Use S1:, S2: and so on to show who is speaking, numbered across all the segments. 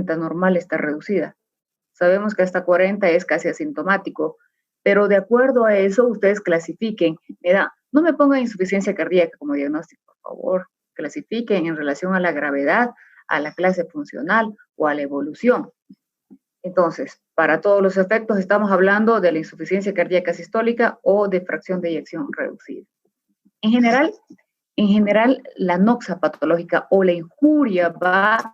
S1: normal está reducida. Sabemos que hasta 40 es casi asintomático, pero de acuerdo a eso ustedes clasifiquen. Mira, no me pongan insuficiencia cardíaca como diagnóstico, por favor. Clasifiquen en relación a la gravedad, a la clase funcional o a la evolución. Entonces, para todos los efectos estamos hablando de la insuficiencia cardíaca sistólica o de fracción de eyección reducida. En general, la anoxia patológica o la injuria va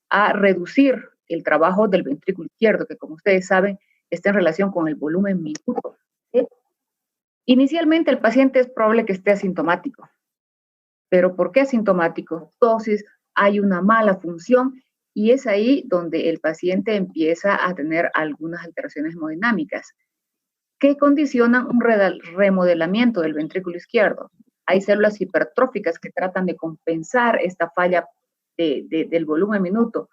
S1: a reducir el trabajo del ventrículo izquierdo, que como ustedes saben, está en relación con el volumen minuto. ¿Sí? Inicialmente el paciente es probable que esté asintomático. ¿Pero por qué asintomático? Entonces, hay una mala función y es ahí donde el paciente empieza a tener algunas alteraciones hemodinámicas que condicionan un remodelamiento del ventrículo izquierdo. Hay células hipertróficas que tratan de compensar esta falla del volumen minuto,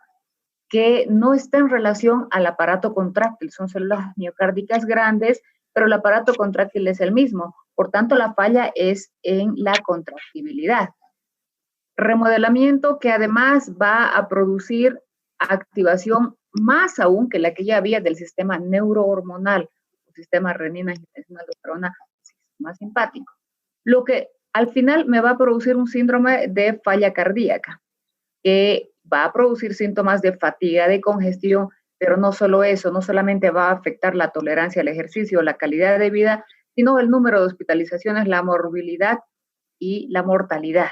S1: que no está en relación al aparato contráctil. Son células miocárdicas grandes, pero el aparato contráctil es el mismo. Por tanto, la falla es en la contractibilidad. Remodelamiento que además va a producir activación más aún que la que ya había del sistema neurohormonal, el sistema renina-angiotensina-aldosterona, sistema simpático. Lo que al final me va a producir un síndrome de falla cardíaca, que va a producir síntomas de fatiga, de congestión, pero no solo eso, no solamente va a afectar la tolerancia al ejercicio, la calidad de vida, sino el número de hospitalizaciones, la morbilidad y la mortalidad.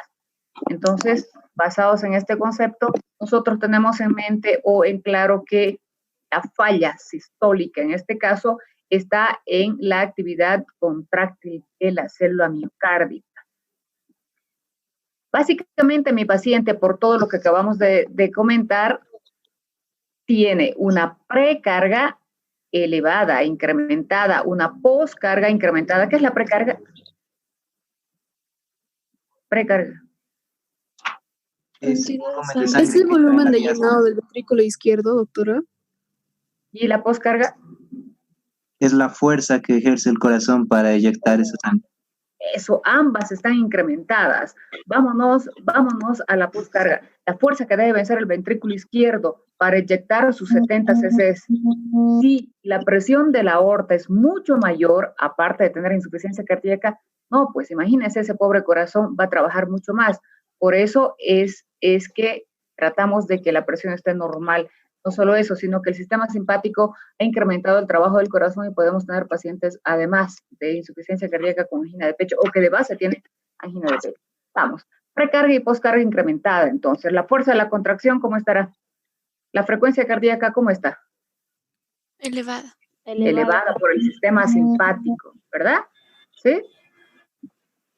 S1: Entonces, basados en este concepto, nosotros tenemos en mente o en claro que la falla sistólica, en este caso, está en la actividad contráctil de la célula miocárdica. Básicamente, mi paciente, por todo lo que acabamos de comentar, tiene una precarga elevada, incrementada, una poscarga incrementada. ¿Qué es la precarga? Precarga.
S2: ¿Es el volumen de llenado del ventrículo izquierdo, doctora?
S1: ¿Y la poscarga?
S3: Es la fuerza que ejerce el corazón para eyectar esa sangre.
S1: Eso, ambas están incrementadas. Vámonos a la poscarga. La fuerza que debe vencer el ventrículo izquierdo para eyectar sus 70 cc. Si la presión de la aorta es mucho mayor, aparte de tener insuficiencia cardíaca, no, pues imagínense, ese pobre corazón va a trabajar mucho más. Por eso es que tratamos de que la presión esté normal. No solo eso, sino que el sistema simpático ha incrementado el trabajo del corazón y podemos tener pacientes, además de insuficiencia cardíaca con angina de pecho, o que de base tienen angina de pecho. Vamos, precarga y poscarga incrementada. Entonces, la fuerza de la contracción, ¿cómo estará? La frecuencia cardíaca, ¿cómo está?
S2: Elevada.
S1: Elevada por el sistema simpático, ¿verdad? ¿Sí?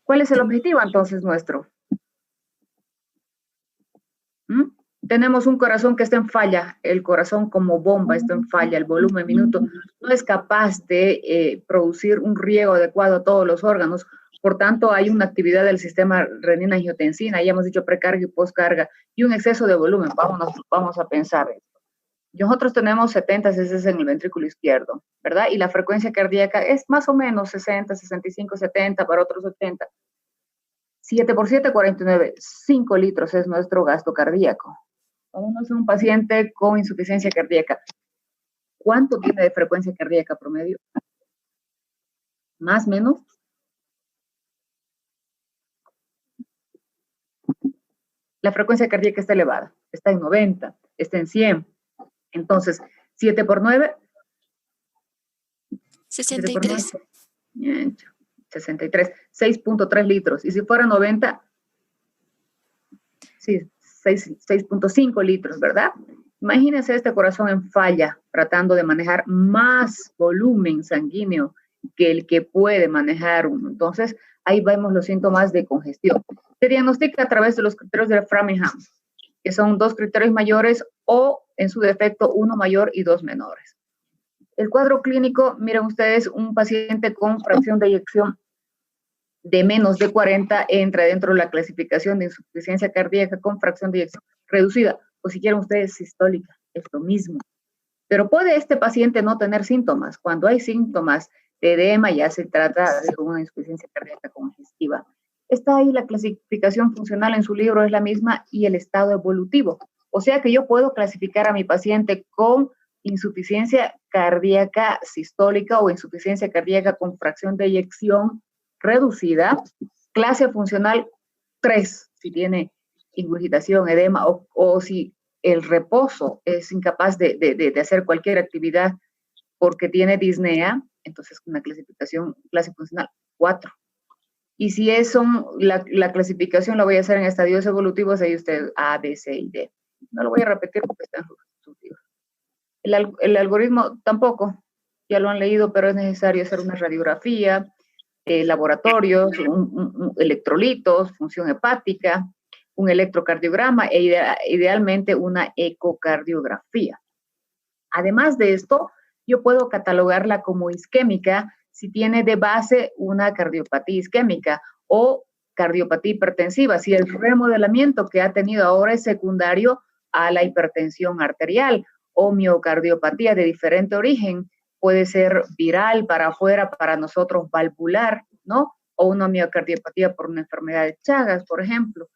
S1: ¿Cuál es el objetivo entonces nuestro? Tenemos un corazón que está en falla, el corazón como bomba está en falla, el volumen minuto no es capaz de producir un riego adecuado a todos los órganos, por tanto hay una actividad del sistema renina-angiotensina, ya hemos dicho precarga y poscarga, y un exceso de volumen. Vamos a pensar esto. Nosotros tenemos 70 cc en el ventrículo izquierdo, ¿verdad? Y la frecuencia cardíaca es más o menos 60, 65, 70, para otros 80. 7 por 7, 49, 5 litros es nuestro gasto cardíaco. Vámonos a un paciente con insuficiencia cardíaca. ¿Cuánto tiene de frecuencia cardíaca promedio? ¿Más, menos? La frecuencia cardíaca está elevada. Está en 90, está en 100. Entonces, 7 por 9.
S2: 63.
S1: 63. 6.3 litros. Y si fuera 90, sí, 6.5 litros, ¿verdad? Imagínense este corazón en falla, tratando de manejar más volumen sanguíneo que el que puede manejar uno. Entonces, ahí vemos los síntomas de congestión. Se diagnostica a través de los criterios de Framingham, que son 2 criterios mayores o, en su defecto, 1 mayor y 2 menores. El cuadro clínico, miren ustedes, un paciente con fracción de eyección de menos de 40 entra dentro de la clasificación de insuficiencia cardíaca con fracción de eyección reducida, o si quieren ustedes sistólica, es lo mismo. Pero puede este paciente no tener síntomas. Cuando hay síntomas de edema ya se trata de una insuficiencia cardíaca congestiva. Está ahí la clasificación funcional en su libro, es la misma, y el estado evolutivo. O sea que yo puedo clasificar a mi paciente con insuficiencia cardíaca sistólica o insuficiencia cardíaca con fracción de eyección reducida, clase funcional 3, si tiene ingurgitación, edema, o si el reposo es incapaz de hacer cualquier actividad porque tiene disnea, entonces una clase funcional 4. Y si la clasificación la voy a hacer en estadios evolutivos, ahí usted A, B, C y D. No lo voy a repetir porque está en sus libros. El algoritmo tampoco, ya lo han leído, pero es necesario hacer una radiografía, laboratorios, electrolitos, función hepática, un electrocardiograma e idealmente una ecocardiografía. Además de esto, yo puedo catalogarla como isquémica si tiene de base una cardiopatía isquémica o cardiopatía hipertensiva, si el remodelamiento que ha tenido ahora es secundario a la hipertensión arterial o miocardiopatía de diferente origen, puede ser viral para afuera, para nosotros valvular, ¿no? O una miocardiopatía por una enfermedad de Chagas, por ejemplo,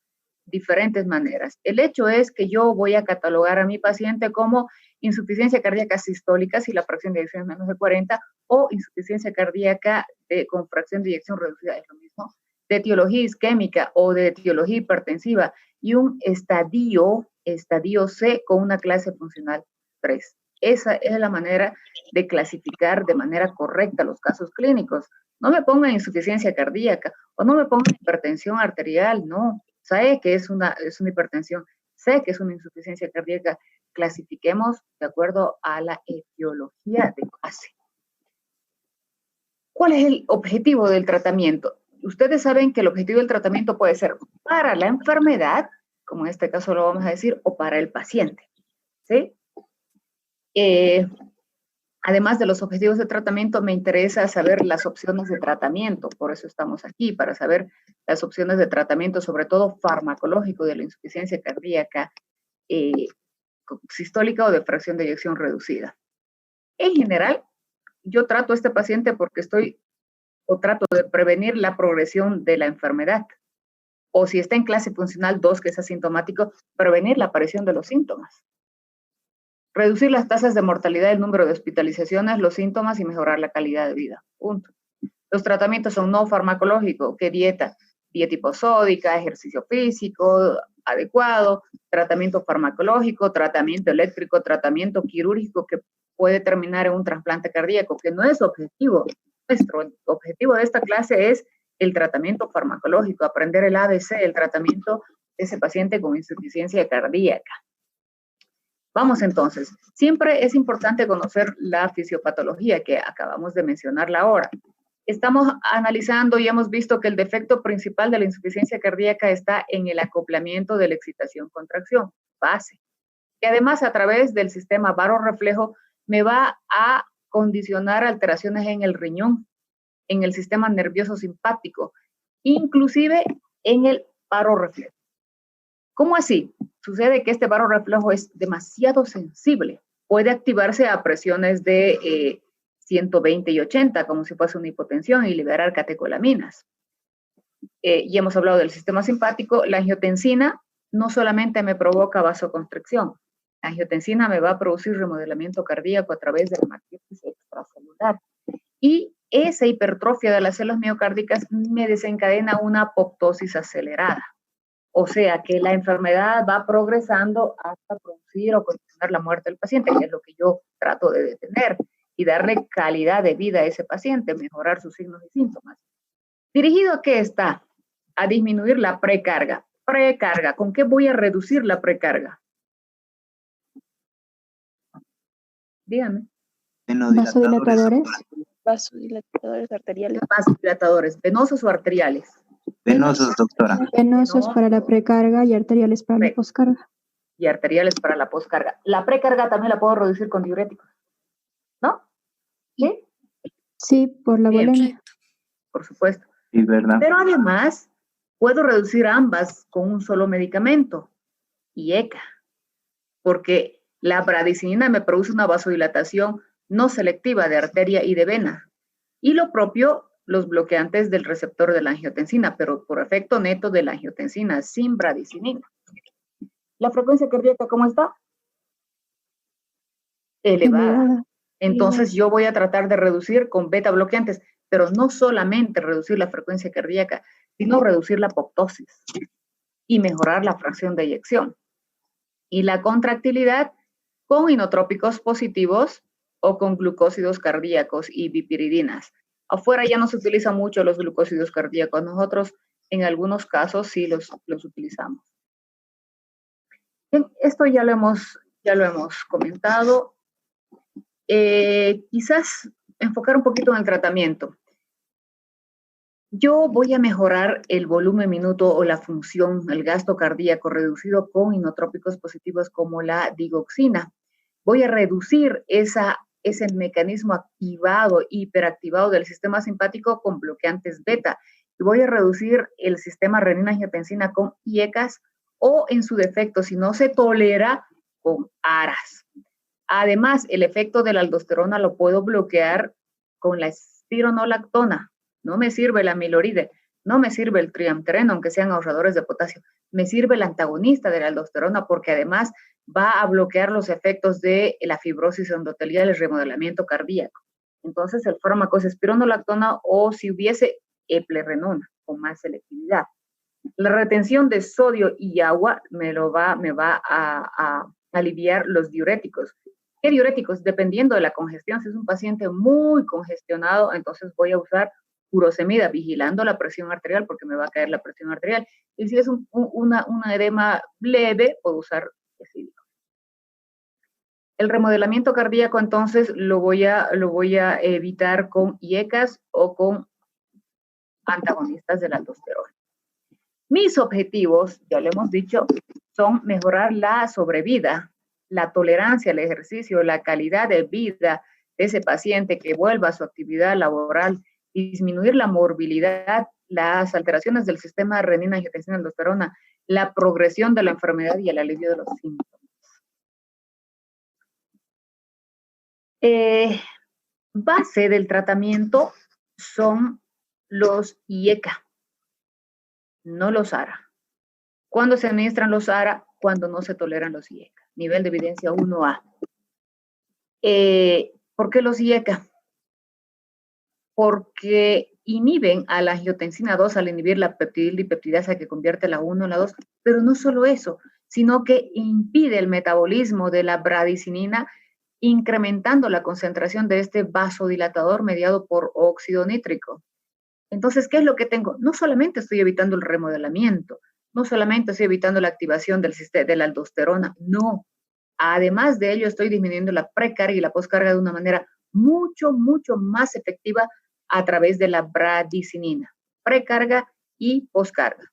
S1: diferentes maneras. El hecho es que yo voy a catalogar a mi paciente como insuficiencia cardíaca sistólica, si la fracción de eyección es menos de 40, o insuficiencia cardíaca con fracción de eyección reducida, es lo mismo, de etiología isquémica o de etiología hipertensiva, y un estadio C con una clase funcional 3. Esa es la manera de clasificar de manera correcta los casos clínicos. No me pongan insuficiencia cardíaca o no me pongan hipertensión arterial, no. Sé que es una hipertensión, sé que es una insuficiencia cardíaca. Clasifiquemos de acuerdo a la etiología de base. ¿Cuál es el objetivo del tratamiento? Ustedes saben que el objetivo del tratamiento puede ser para la enfermedad, como en este caso lo vamos a decir, o para el paciente, ¿sí? Además de los objetivos de tratamiento, me interesa saber las opciones de tratamiento, por eso estamos aquí, para saber las opciones de tratamiento, sobre todo farmacológico, de la insuficiencia cardíaca sistólica o de fracción de eyección reducida. En general, yo trato a este paciente porque trato de prevenir la progresión de la enfermedad. O si está en clase funcional 2, que es asintomático, prevenir la aparición de los síntomas. Reducir las tasas de mortalidad, el número de hospitalizaciones, los síntomas y mejorar la calidad de vida. Punto. Los tratamientos son no farmacológicos, que dieta hiposódica, ejercicio físico adecuado, tratamiento farmacológico, tratamiento eléctrico, tratamiento quirúrgico que puede terminar en un trasplante cardíaco, que no es objetivo nuestro. El objetivo de esta clase es el tratamiento farmacológico, aprender el ABC, el tratamiento de ese paciente con insuficiencia cardíaca. Vamos entonces, siempre es importante conocer la fisiopatología que acabamos de mencionarla ahora. Estamos analizando y hemos visto que el defecto principal de la insuficiencia cardíaca está en el acoplamiento de la excitación-contracción, base, que además a través del sistema barorreflejo me va a condicionar alteraciones en el riñón, en el sistema nervioso simpático, inclusive en el barorreflejo. ¿Cómo así? Sucede que este barorreflejo es demasiado sensible. Puede activarse a presiones de 120 y 80, como si fuese una hipotensión, y liberar catecolaminas. Y hemos hablado del sistema simpático. La angiotensina no solamente me provoca vasoconstricción, la angiotensina me va a producir remodelamiento cardíaco a través de la matriz extracelular. Y esa hipertrofia de las células miocárdicas me desencadena una apoptosis acelerada. O sea que la enfermedad va progresando hasta producir o condicionar la muerte del paciente, que es lo que yo trato de detener y darle calidad de vida a ese paciente, mejorar sus signos y síntomas. ¿Dirigido a qué está? A disminuir la precarga. Precarga, ¿con qué voy a reducir la precarga? Dígame.
S2: Vasodilatadores.
S4: Vasodilatadores arteriales.
S1: Vasodilatadores, ¿venosos o arteriales?
S3: Venosos, doctora.
S2: Venosos para la precarga y arteriales para la poscarga.
S1: Y arteriales para la poscarga. La precarga también la puedo reducir con diuréticos, ¿no? ¿Sí?
S2: Sí, por la bulimia.
S1: Por supuesto.
S3: Sí, ¿verdad?
S1: Pero además, puedo reducir ambas con un solo medicamento, IECA, porque la bradicinina me produce una vasodilatación no selectiva de arteria y de vena. Y lo propio, los bloqueantes del receptor de la angiotensina, pero por efecto neto de la angiotensina, sin bradicinina. La frecuencia cardíaca, ¿cómo está? Elevada. Entonces yo voy a tratar de reducir con beta bloqueantes, pero no solamente reducir la frecuencia cardíaca, sino reducir la apoptosis y mejorar la fracción de eyección. Y la contractilidad con inotrópicos positivos o con glucósidos cardíacos y bipiridinas. Afuera ya no se utilizan mucho los glucósidos cardíacos. Nosotros en algunos casos sí los utilizamos. Bien, esto ya lo hemos comentado. Quizás enfocar un poquito en el tratamiento. Yo voy a mejorar el volumen minuto o la función, el gasto cardíaco reducido con inotrópicos positivos como la digoxina. Voy a reducir ese mecanismo activado, hiperactivado del sistema simpático con bloqueantes beta. Y voy a reducir el sistema renina-angiotensina con IECAS o en su defecto, si no se tolera, con ARAS. Además, el efecto de la aldosterona lo puedo bloquear con la espironolactona. No me sirve la amiloride, no me sirve el triamtereno, aunque sean ahorradores de potasio. Me sirve el antagonista de la aldosterona porque además va a bloquear los efectos de la fibrosis endotelial y el remodelamiento cardíaco. Entonces, el fármaco es espironolactona o si hubiese eplerenona con más selectividad. La retención de sodio y agua me va a aliviar los diuréticos. ¿Qué diuréticos? Dependiendo de la congestión. Si es un paciente muy congestionado, entonces voy a usar furosemida, vigilando la presión arterial porque me va a caer la presión arterial. Y si es una edema leve, puedo usar esídico. El remodelamiento cardíaco, entonces, lo voy a evitar con IECAS o con antagonistas de la aldosterona. Mis objetivos, ya lo hemos dicho, son mejorar la sobrevida, la tolerancia al ejercicio, la calidad de vida de ese paciente que vuelva a su actividad laboral, disminuir la morbilidad, las alteraciones del sistema renina-angiotensina-aldosterona, la progresión de la enfermedad y el alivio de los síntomas. Base del tratamiento son los IECA, no los ARA. ¿Cuándo se administran los ARA? Cuando no se toleran los IECA. Nivel de evidencia 1A. ¿Por qué los IECA? Porque inhiben a la angiotensina 2 al inhibir la peptidildipeptidasa que convierte la 1 en la 2, pero no solo eso, sino que impide el metabolismo de la bradicinina, incrementando la concentración de este vasodilatador mediado por óxido nítrico. Entonces, ¿qué es lo que tengo? No solamente estoy evitando el remodelamiento, no solamente estoy evitando la activación de la aldosterona, no. Además de ello, estoy disminuyendo la precarga y la poscarga de una manera mucho, mucho más efectiva a través de la bradicinina. Precarga y poscarga.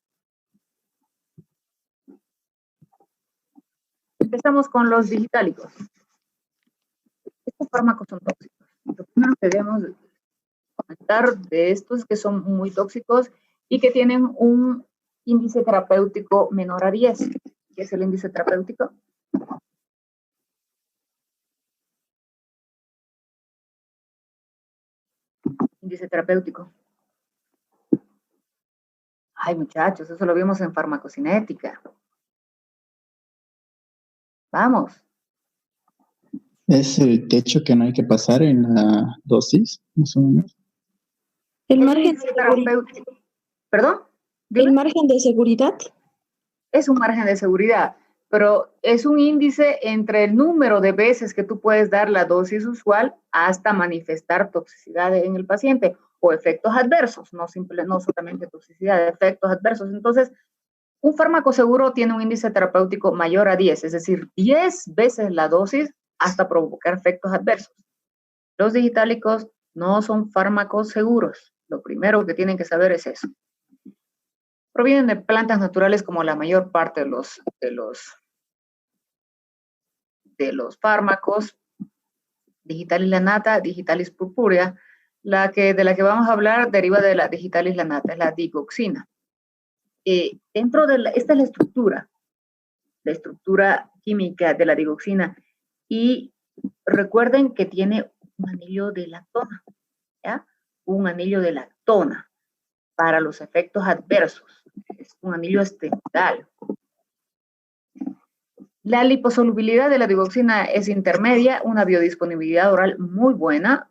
S1: Empezamos con los digitálicos. Estos fármacos son tóxicos. Lo primero que debemos comentar de estos es que son muy tóxicos y que tienen un índice terapéutico menor a 10. ¿Qué es el índice terapéutico? Índice terapéutico. Ay, muchachos, eso lo vimos en farmacocinética. Vamos.
S5: ¿Es el techo que no hay que pasar en la dosis, más o menos?
S2: El margen de seguridad.
S1: ¿Perdón?
S2: ¿El margen de seguridad?
S1: Es un margen de seguridad, pero es un índice entre el número de veces que tú puedes dar la dosis usual hasta manifestar toxicidad en el paciente o efectos adversos, no solamente toxicidad, efectos adversos. Entonces, un fármaco seguro tiene un índice terapéutico mayor a 10, es decir, 10 veces la dosis hasta provocar efectos adversos. Los digitálicos no son fármacos seguros. Lo primero que tienen que saber es eso. Provienen de plantas naturales como la mayor parte de los fármacos. Digitalis lanata, Digitalis purpurea. De la que vamos a hablar deriva de la Digitalis lanata, es la digoxina. Esta es la estructura química de la digoxina. Y recuerden que tiene un anillo de lactona, ¿ya? Un anillo de lactona para los efectos adversos. Es un anillo esteroidal. La liposolubilidad de la digoxina es intermedia, una biodisponibilidad oral muy buena.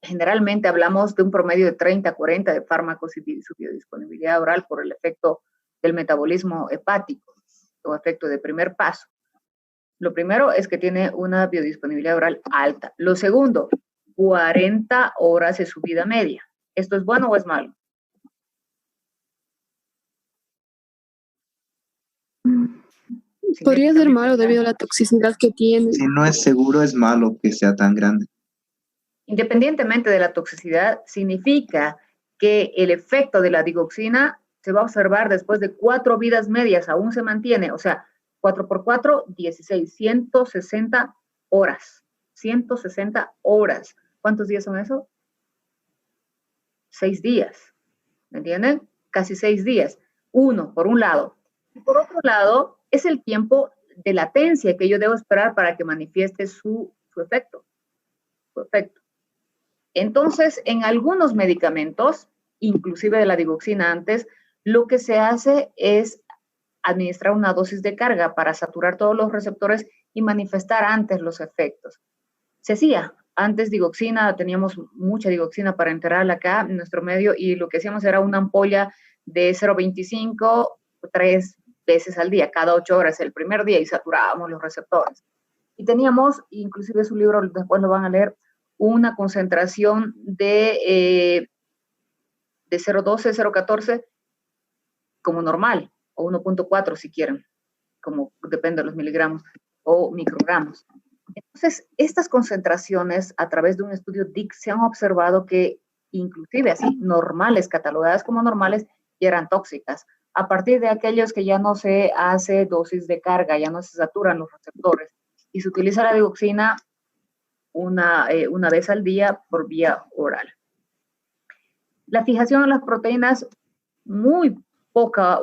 S1: Generalmente hablamos de un promedio de 30 a 40 de fármacos y su biodisponibilidad oral por el efecto del metabolismo hepático o efecto de primer paso. Lo primero es que tiene una biodisponibilidad oral alta. Lo segundo, 40 horas de subida media. ¿Esto es bueno o es malo?
S2: Podría ser malo debido a la toxicidad que tiene.
S3: Si no es seguro, es malo que sea tan grande.
S1: Independientemente de la toxicidad, significa que el efecto de la digoxina se va a observar después de 4 vidas medias, aún se mantiene, o sea, 4 por 4, 16, 160 horas. 160 horas. ¿Cuántos días son eso? 6 días. ¿Me entienden? Casi 6 días. Uno, por un lado. Y por otro lado, es el tiempo de latencia que yo debo esperar para que manifieste su efecto. Su efecto. Entonces, en algunos medicamentos, inclusive de la digoxina antes, lo que se hace es administrar una dosis de carga para saturar todos los receptores y manifestar antes los efectos. Se hacía antes digoxina, teníamos mucha digoxina para enterarla acá en nuestro medio y lo que hacíamos era una ampolla de 0,25 3 veces al día, cada 8 horas el primer día y saturábamos los receptores. Y teníamos, inclusive su libro, después lo van a leer, una concentración de 0,12, 0,14 como normal, o 1,4 si quieren, como depende de los miligramos o microgramos. Entonces, estas concentraciones a través de un estudio DIC se han observado que inclusive así normales, catalogadas como normales, ya eran tóxicas. A partir de aquellos que ya no se hace dosis de carga, ya no se saturan los receptores y se utiliza la digoxina una vez al día por vía oral. La fijación de las proteínas, muy poco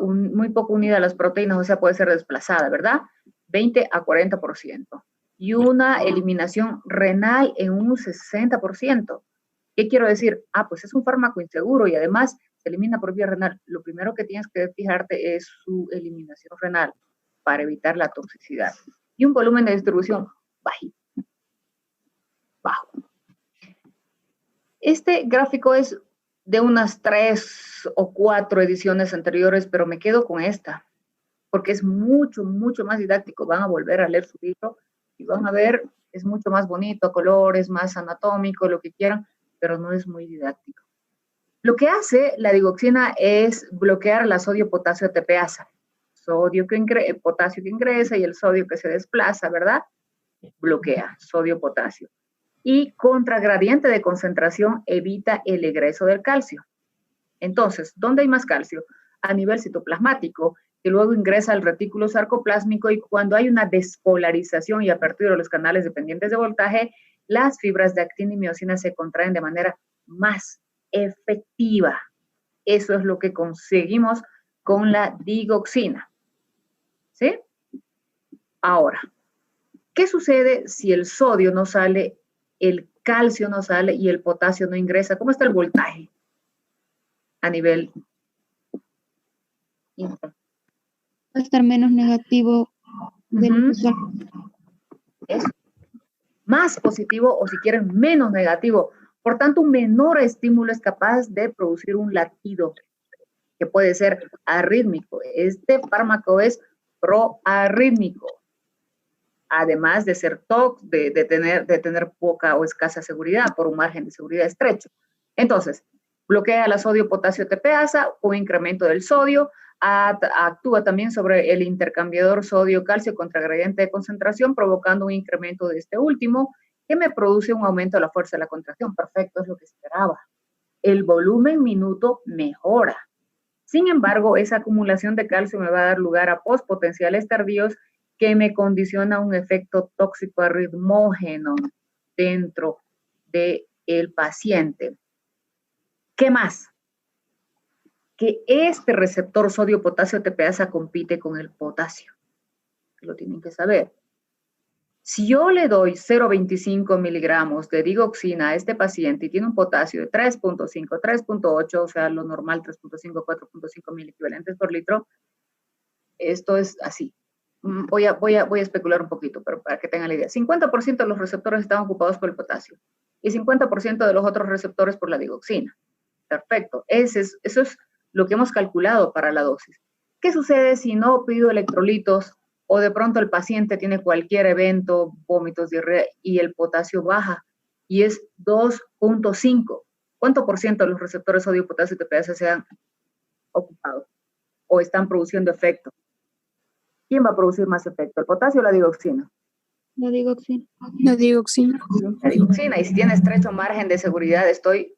S1: unida a las proteínas, o sea, puede ser desplazada, ¿verdad? 20 a 40%. Y una eliminación renal en un 60%. ¿Qué quiero decir? Pues es un fármaco inseguro y además se elimina por vía renal. Lo primero que tienes que fijarte es su eliminación renal para evitar la toxicidad. Y un volumen de distribución bajito. Bajo. Este gráfico es de unas 3 o 4 ediciones anteriores, pero me quedo con esta, porque es mucho, mucho más didáctico. Van a volver a leer su libro y van a ver, es mucho más bonito, colores, más anatómico, lo que quieran, pero no es muy didáctico. Lo que hace la digoxina es bloquear la sodio-potasio ATPasa. Potasio que ingresa y el sodio que se desplaza, ¿verdad? Bloquea sodio-potasio. Y contra gradiente de concentración evita el egreso del calcio. Entonces, ¿dónde hay más calcio? A nivel citoplasmático, que luego ingresa al retículo sarcoplásmico y cuando hay una despolarización y apertura de los canales dependientes de voltaje, las fibras de actina y miosina se contraen de manera más efectiva. Eso es lo que conseguimos con la digoxina. ¿Sí? Ahora, ¿qué sucede si el sodio no sale, el calcio no sale y el potasio no ingresa? ¿Cómo está el voltaje a nivel intra?
S6: Va a estar menos negativo de lo que son.
S1: Eso. Más positivo o si quieren menos negativo. Por tanto, un menor estímulo es capaz de producir un latido que puede ser arrítmico. Este fármaco es proarrítmico. Además de ser de tener poca o escasa seguridad por un margen de seguridad estrecho. Entonces, bloquea la sodio-potasio ATPasa, un incremento del sodio, actúa también sobre el intercambiador sodio-calcio contra gradiente de concentración, provocando un incremento de este último, que me produce un aumento de la fuerza de la contracción. Perfecto, es lo que esperaba. El volumen minuto mejora. Sin embargo, esa acumulación de calcio me va a dar lugar a postpotenciales tardíos que me condiciona un efecto tóxico arritmógeno dentro del paciente. ¿Qué más? Que este receptor sodio-potasio ATPasa compite con el potasio. Lo tienen que saber. Si yo le doy 0,25 miligramos de digoxina a este paciente y tiene un potasio de 3,5, 3,8, o sea, lo normal 3,5, 4,5 mil equivalentes por litro, esto es así. voy a especular un poquito, pero para que tengan la idea. 50% de los receptores están ocupados por el potasio y 50% de los otros receptores por la digoxina. Perfecto. Eso es lo que hemos calculado para la dosis. ¿Qué sucede si no pido electrolitos o de pronto el paciente tiene cualquier evento, vómitos, diarrea y el potasio baja y es 2.5? ¿Cuánto por ciento de los receptores sodio, potasio y TPS se han ocupado o están produciendo efecto? ¿Quién va a producir más efecto, el potasio o la digoxina?
S6: La digoxina.
S2: La dioxina.
S1: La digoxina. Y si tiene estrecho margen de seguridad, estoy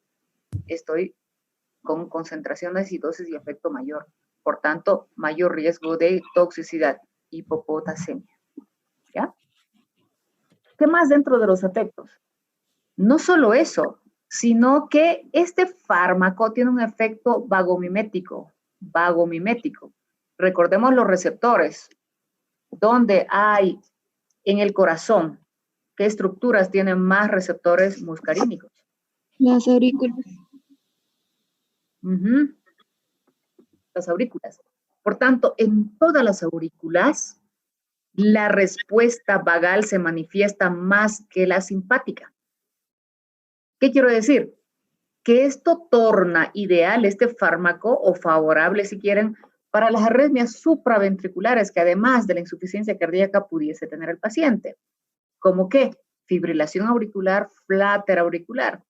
S1: con concentraciones y dosis y efecto mayor. Por tanto, mayor riesgo de toxicidad, hipopotasemia. ¿Ya? ¿Qué más dentro de los efectos? No solo eso, sino que este fármaco tiene un efecto vagomimético. Recordemos los receptores. ¿Dónde hay en el corazón? ¿Qué estructuras tienen más receptores muscarínicos?
S6: Las aurículas.
S1: Las aurículas. Por tanto, en todas las aurículas, la respuesta vagal se manifiesta más que la simpática. ¿Qué quiero decir? Que esto torna ideal este fármaco, o favorable si quieren, para las arritmias supraventriculares que además de la insuficiencia cardíaca pudiese tener el paciente. ¿Cómo qué? Fibrilación auricular, flutter auricular.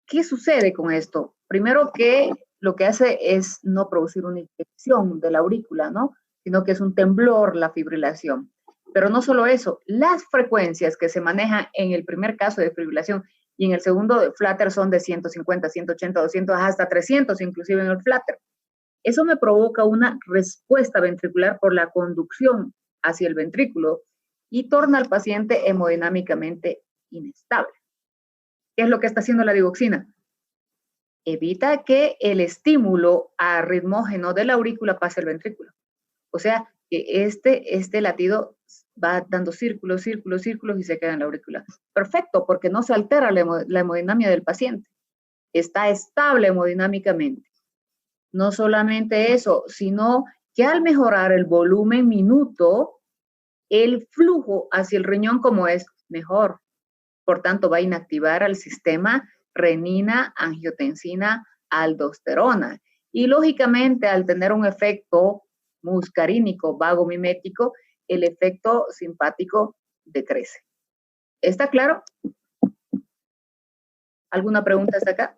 S1: ¿Qué sucede con esto? Primero que lo que hace es no producir una infección de la aurícula, ¿no? Sino que es un temblor la fibrilación. Pero no solo eso, las frecuencias que se manejan en el primer caso de fibrilación y en el segundo de flutter son de 150, 180, 200, hasta 300 inclusive en el flutter. Eso me provoca una respuesta ventricular por la conducción hacia el ventrículo y torna al paciente hemodinámicamente inestable. ¿Qué es lo que está haciendo la digoxina? Evita que el estímulo arritmógeno de la aurícula pase al ventrículo. O sea, que este latido va dando círculos y se queda en la aurícula. Perfecto, porque no se altera la hemodinamia del paciente. Está estable hemodinámicamente. No solamente eso, sino que al mejorar el volumen minuto, el flujo hacia el riñón como es mejor. Por tanto, va a inactivar al sistema renina, angiotensina, aldosterona. Y lógicamente, al tener un efecto muscarínico, vagomimético, el efecto simpático decrece. ¿Está claro? ¿Alguna pregunta hasta acá?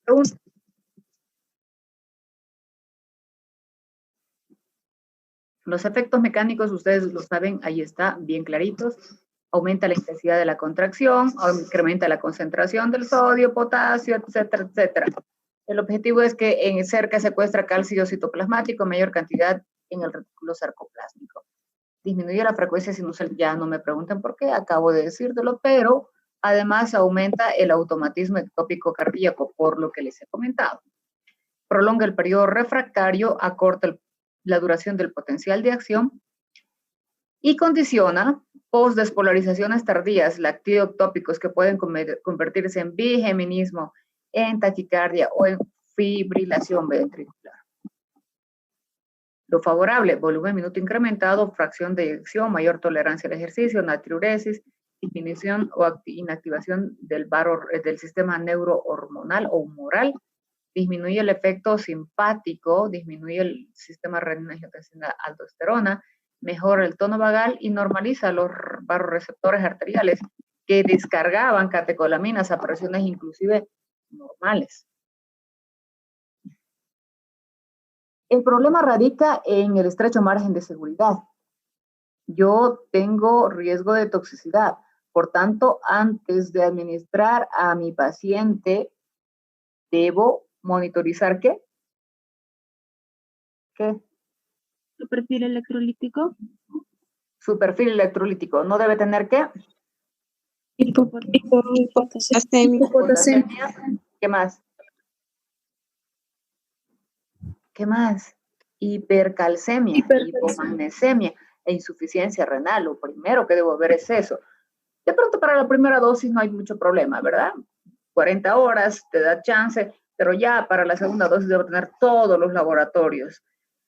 S1: Pregunta. Los efectos mecánicos, ustedes lo saben, ahí está, bien claritos. Aumenta la intensidad de la contracción, incrementa la concentración del sodio, potasio, etcétera, etcétera. El objetivo es que en cerca secuestra calcio citoplasmático, mayor cantidad en el retículo sarcoplásmico. Disminuye la frecuencia sinusal, ya no me pregunten por qué, acabo de decírtelo, pero además aumenta el automatismo ectópico cardíaco, por lo que les he comentado. Prolonga el periodo refractario, acorta la duración del potencial de acción y condiciona postdespolarizaciones tardías, lactioectópicos que pueden convertirse en bigeminismo, en taquicardia o en fibrilación ventricular. Lo favorable, volumen minuto incrementado, fracción de eyección, mayor tolerancia al ejercicio, natriuresis, disminución o inactivación del sistema neurohormonal o humoral, disminuye el efecto simpático, disminuye el sistema renina-angiotensina-aldosterona, mejora el tono vagal y normaliza los barroreceptores arteriales que descargaban catecolaminas a presiones inclusive normales. El problema radica en el estrecho margen de seguridad. Yo tengo riesgo de toxicidad. Por tanto, antes de administrar a mi paciente, debo monitorizar ¿qué? ¿Qué?
S6: ¿Su perfil electrolítico?
S1: Su perfil electrolítico. ¿No debe tener qué?
S2: Hipopotasemia.
S1: ¿Qué más? ¿Qué más? Hipercalcemia, hipomagnesemia e insuficiencia renal. Lo primero que debo ver es eso. De pronto para la primera dosis no hay mucho problema, ¿verdad? 40 horas te da chance, pero ya para la segunda dosis debo tener todos los laboratorios.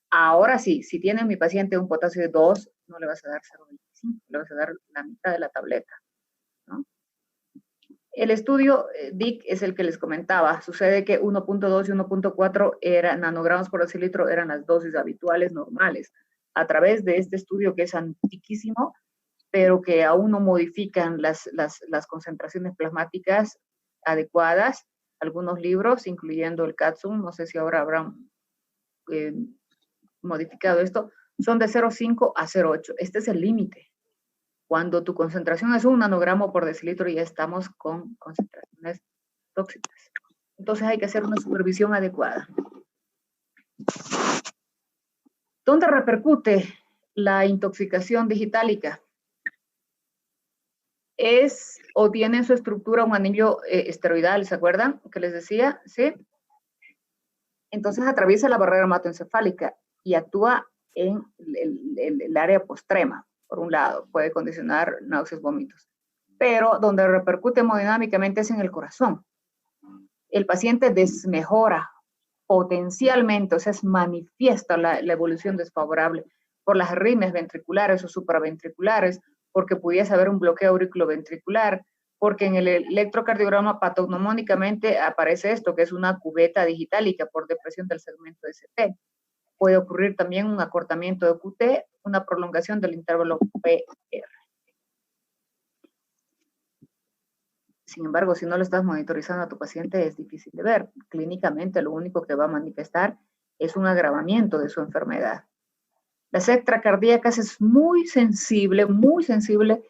S1: Ahora sí, si tiene mi paciente un potasio de 2, no le vas a dar 0,25, le vas a dar la mitad de la tableta, ¿no? El estudio DIC es el que les comentaba. Sucede que 1.2 y 1.4 nanogramos por decilitro eran las dosis habituales normales. A través de este estudio, que es antiquísimo, pero que aún no modifican las concentraciones plasmáticas adecuadas, algunos libros, incluyendo el CATSUM, no sé si ahora habrán modificado esto, son de 0,5 a 0,8. Este es el límite. Cuando tu concentración es 1 nanogramo por decilitro, ya estamos con concentraciones tóxicas. Entonces hay que hacer una supervisión adecuada. ¿Dónde repercute la intoxicación digitálica? Es o tiene en su estructura un anillo esteroidal, ¿se acuerdan? Que les decía, ¿sí? Entonces atraviesa la barrera hematoencefálica y actúa en el área postrema. Por un lado, puede condicionar náuseas, vómitos. Pero donde repercute hemodinámicamente es en el corazón. El paciente desmejora potencialmente, o sea, es manifiesta la evolución desfavorable por las arritmias ventriculares o supraventriculares, porque pudiese haber un bloqueo auriculoventricular, porque en el electrocardiograma patognomónicamente aparece esto, que es una cubeta digitálica por depresión del segmento ST. Puede ocurrir también un acortamiento de QT, una prolongación del intervalo PR. Sin embargo, si no lo estás monitorizando a tu paciente, es difícil de ver. Clínicamente, lo único que va a manifestar es un agravamiento de su enfermedad. Las extracardíacas es muy sensible, muy sensible.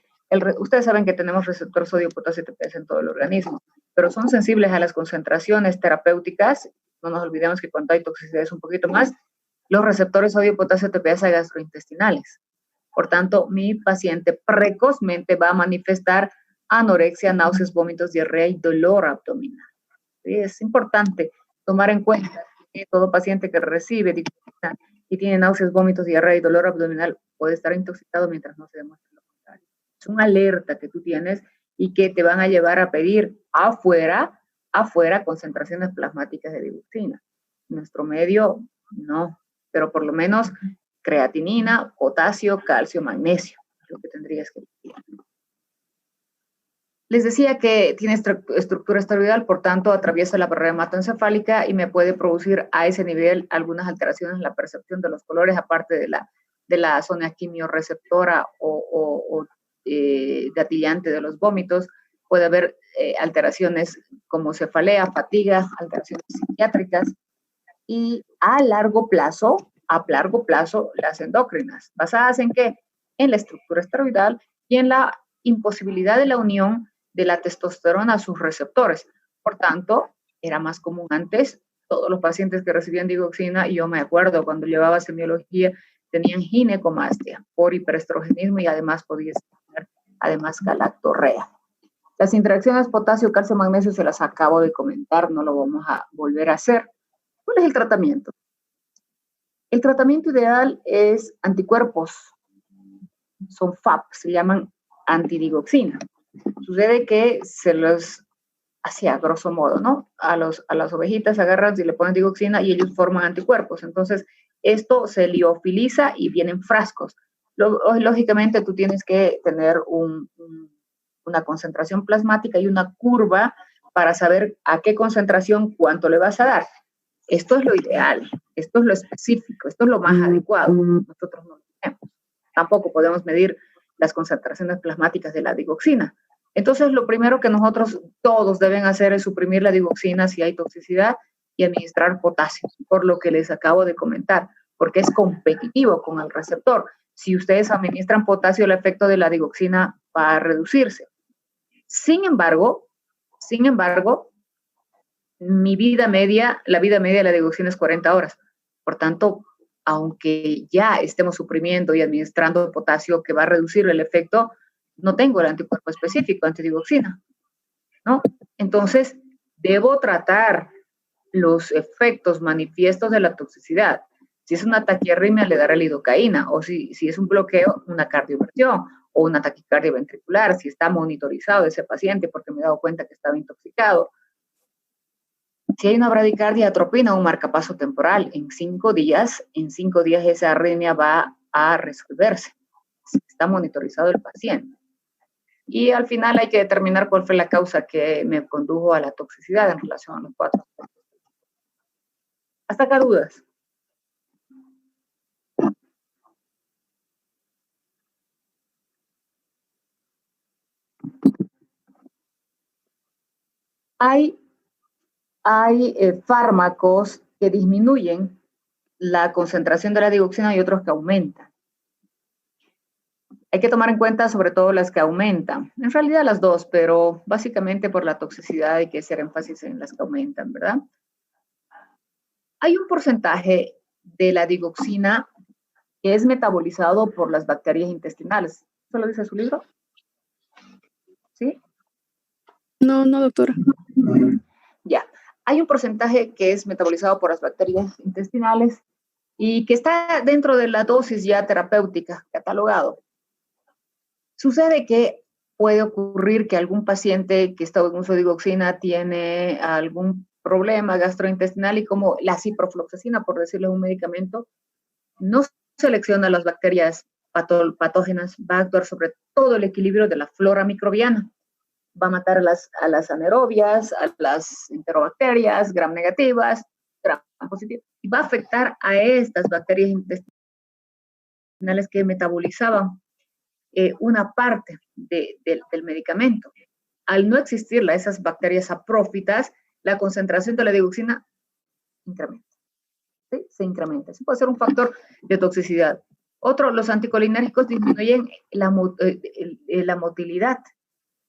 S1: Ustedes saben que tenemos receptor sodio-potasio ATPase en todo el organismo, pero son sensibles a las concentraciones terapéuticas. No nos olvidemos que cuando hay toxicidad es un poquito más. Los receptores sodio-potasio ATPase gastrointestinales. Por tanto, mi paciente precozmente va a manifestar anorexia, náuseas, vómitos, diarrea y dolor abdominal. ¿Sí? Es importante tomar en cuenta que todo paciente que recibe digoxina y tiene náuseas, vómitos, diarrea y dolor abdominal puede estar intoxicado mientras no se demuestre lo contrario. Es una alerta que tú tienes y que te van a llevar a pedir afuera concentraciones plasmáticas de digoxina. En nuestro medio, no, pero por lo menos creatinina, potasio, calcio, magnesio, es lo que tendrías que pedir. Les decía que tiene estructura esteroidal, por tanto atraviesa la barrera hematoencefálica y me puede producir a ese nivel algunas alteraciones en la percepción de los colores, aparte de la zona quimiorreceptora o gatillante de los vómitos. Puede haber alteraciones como cefalea, fatiga, alteraciones psiquiátricas y a largo plazo, las endócrinas. ¿Basadas en qué? En la estructura esteroidal y en la imposibilidad de la unión de la testosterona a sus receptores. Por tanto, era más común antes, todos los pacientes que recibían digoxina, y yo me acuerdo cuando llevaba semiología, tenían ginecomastia por hiperestrogenismo y además podía tener galactorrea. Las interacciones potasio, calcio, magnesio se las acabo de comentar, no lo vamos a volver a hacer. ¿Cuál es el tratamiento? El tratamiento ideal es anticuerpos, son FAP, se llaman antidigoxina. Sucede que se los hacía grosso modo, ¿no? A las ovejitas agarran y le ponen digoxina y ellos forman anticuerpos. Entonces, esto se liofiliza y vienen frascos. Lógicamente, tú tienes que tener una concentración plasmática y una curva para saber a qué concentración cuánto le vas a dar. Esto es lo ideal, esto es lo específico, esto es lo más adecuado. Nosotros no lo tenemos. Tampoco podemos medir las concentraciones plasmáticas de la digoxina. Entonces, lo primero que nosotros todos deben hacer es suprimir la digoxina si hay toxicidad y administrar potasio, por lo que les acabo de comentar, porque es competitivo con el receptor. Si ustedes administran potasio, el efecto de la digoxina va a reducirse. Sin embargo, la vida media de la digoxina es 40 horas. Por tanto, aunque ya estemos suprimiendo y administrando potasio que va a reducir el efecto, no tengo el anticuerpo específico antidigoxina, ¿no? Entonces, debo tratar los efectos manifiestos de la toxicidad. Si es una taquiarritmia, le daré lidocaína, o si es un bloqueo, una cardioversión, o una taquicardia ventricular, si está monitorizado ese paciente porque me he dado cuenta que estaba intoxicado. Si hay una bradicardia, atropina un marcapaso temporal. En 5 días esa arritmia va a resolverse. Está monitorizado el paciente. Y al final hay que determinar cuál fue la causa que me condujo a la toxicidad en relación a los 4 aspectos. ¿Hasta acá dudas? Hay fármacos que disminuyen la concentración de la digoxina y otros que aumentan. Hay que tomar en cuenta sobre todo las que aumentan. En realidad las dos, pero básicamente por la toxicidad hay que hacer énfasis en las que aumentan, ¿verdad? Hay un porcentaje de la digoxina que es metabolizado por las bacterias intestinales. ¿Eso lo dice su libro? ¿Sí?
S2: No, doctora.
S1: Ya. Hay un porcentaje que es metabolizado por las bacterias intestinales y que está dentro de la dosis ya terapéutica, catalogado. Sucede que puede ocurrir que algún paciente que está en uso de digoxina tiene algún problema gastrointestinal y como la ciprofloxacina, por decirlo, es un medicamento, no selecciona las bacterias patógenas, va a actuar sobre todo el equilibrio de la flora microbiana. Va a matar a las anaerobias, a las enterobacterias, gram negativas, gram positivas, y va a afectar a estas bacterias intestinales que metabolizaban una parte del medicamento. Al no existir esas bacterias saprófitas, la concentración de la digoxina incrementa. ¿Sí? Se incrementa. Eso puede ser un factor de toxicidad. Otro, los anticolinérgicos disminuyen la motilidad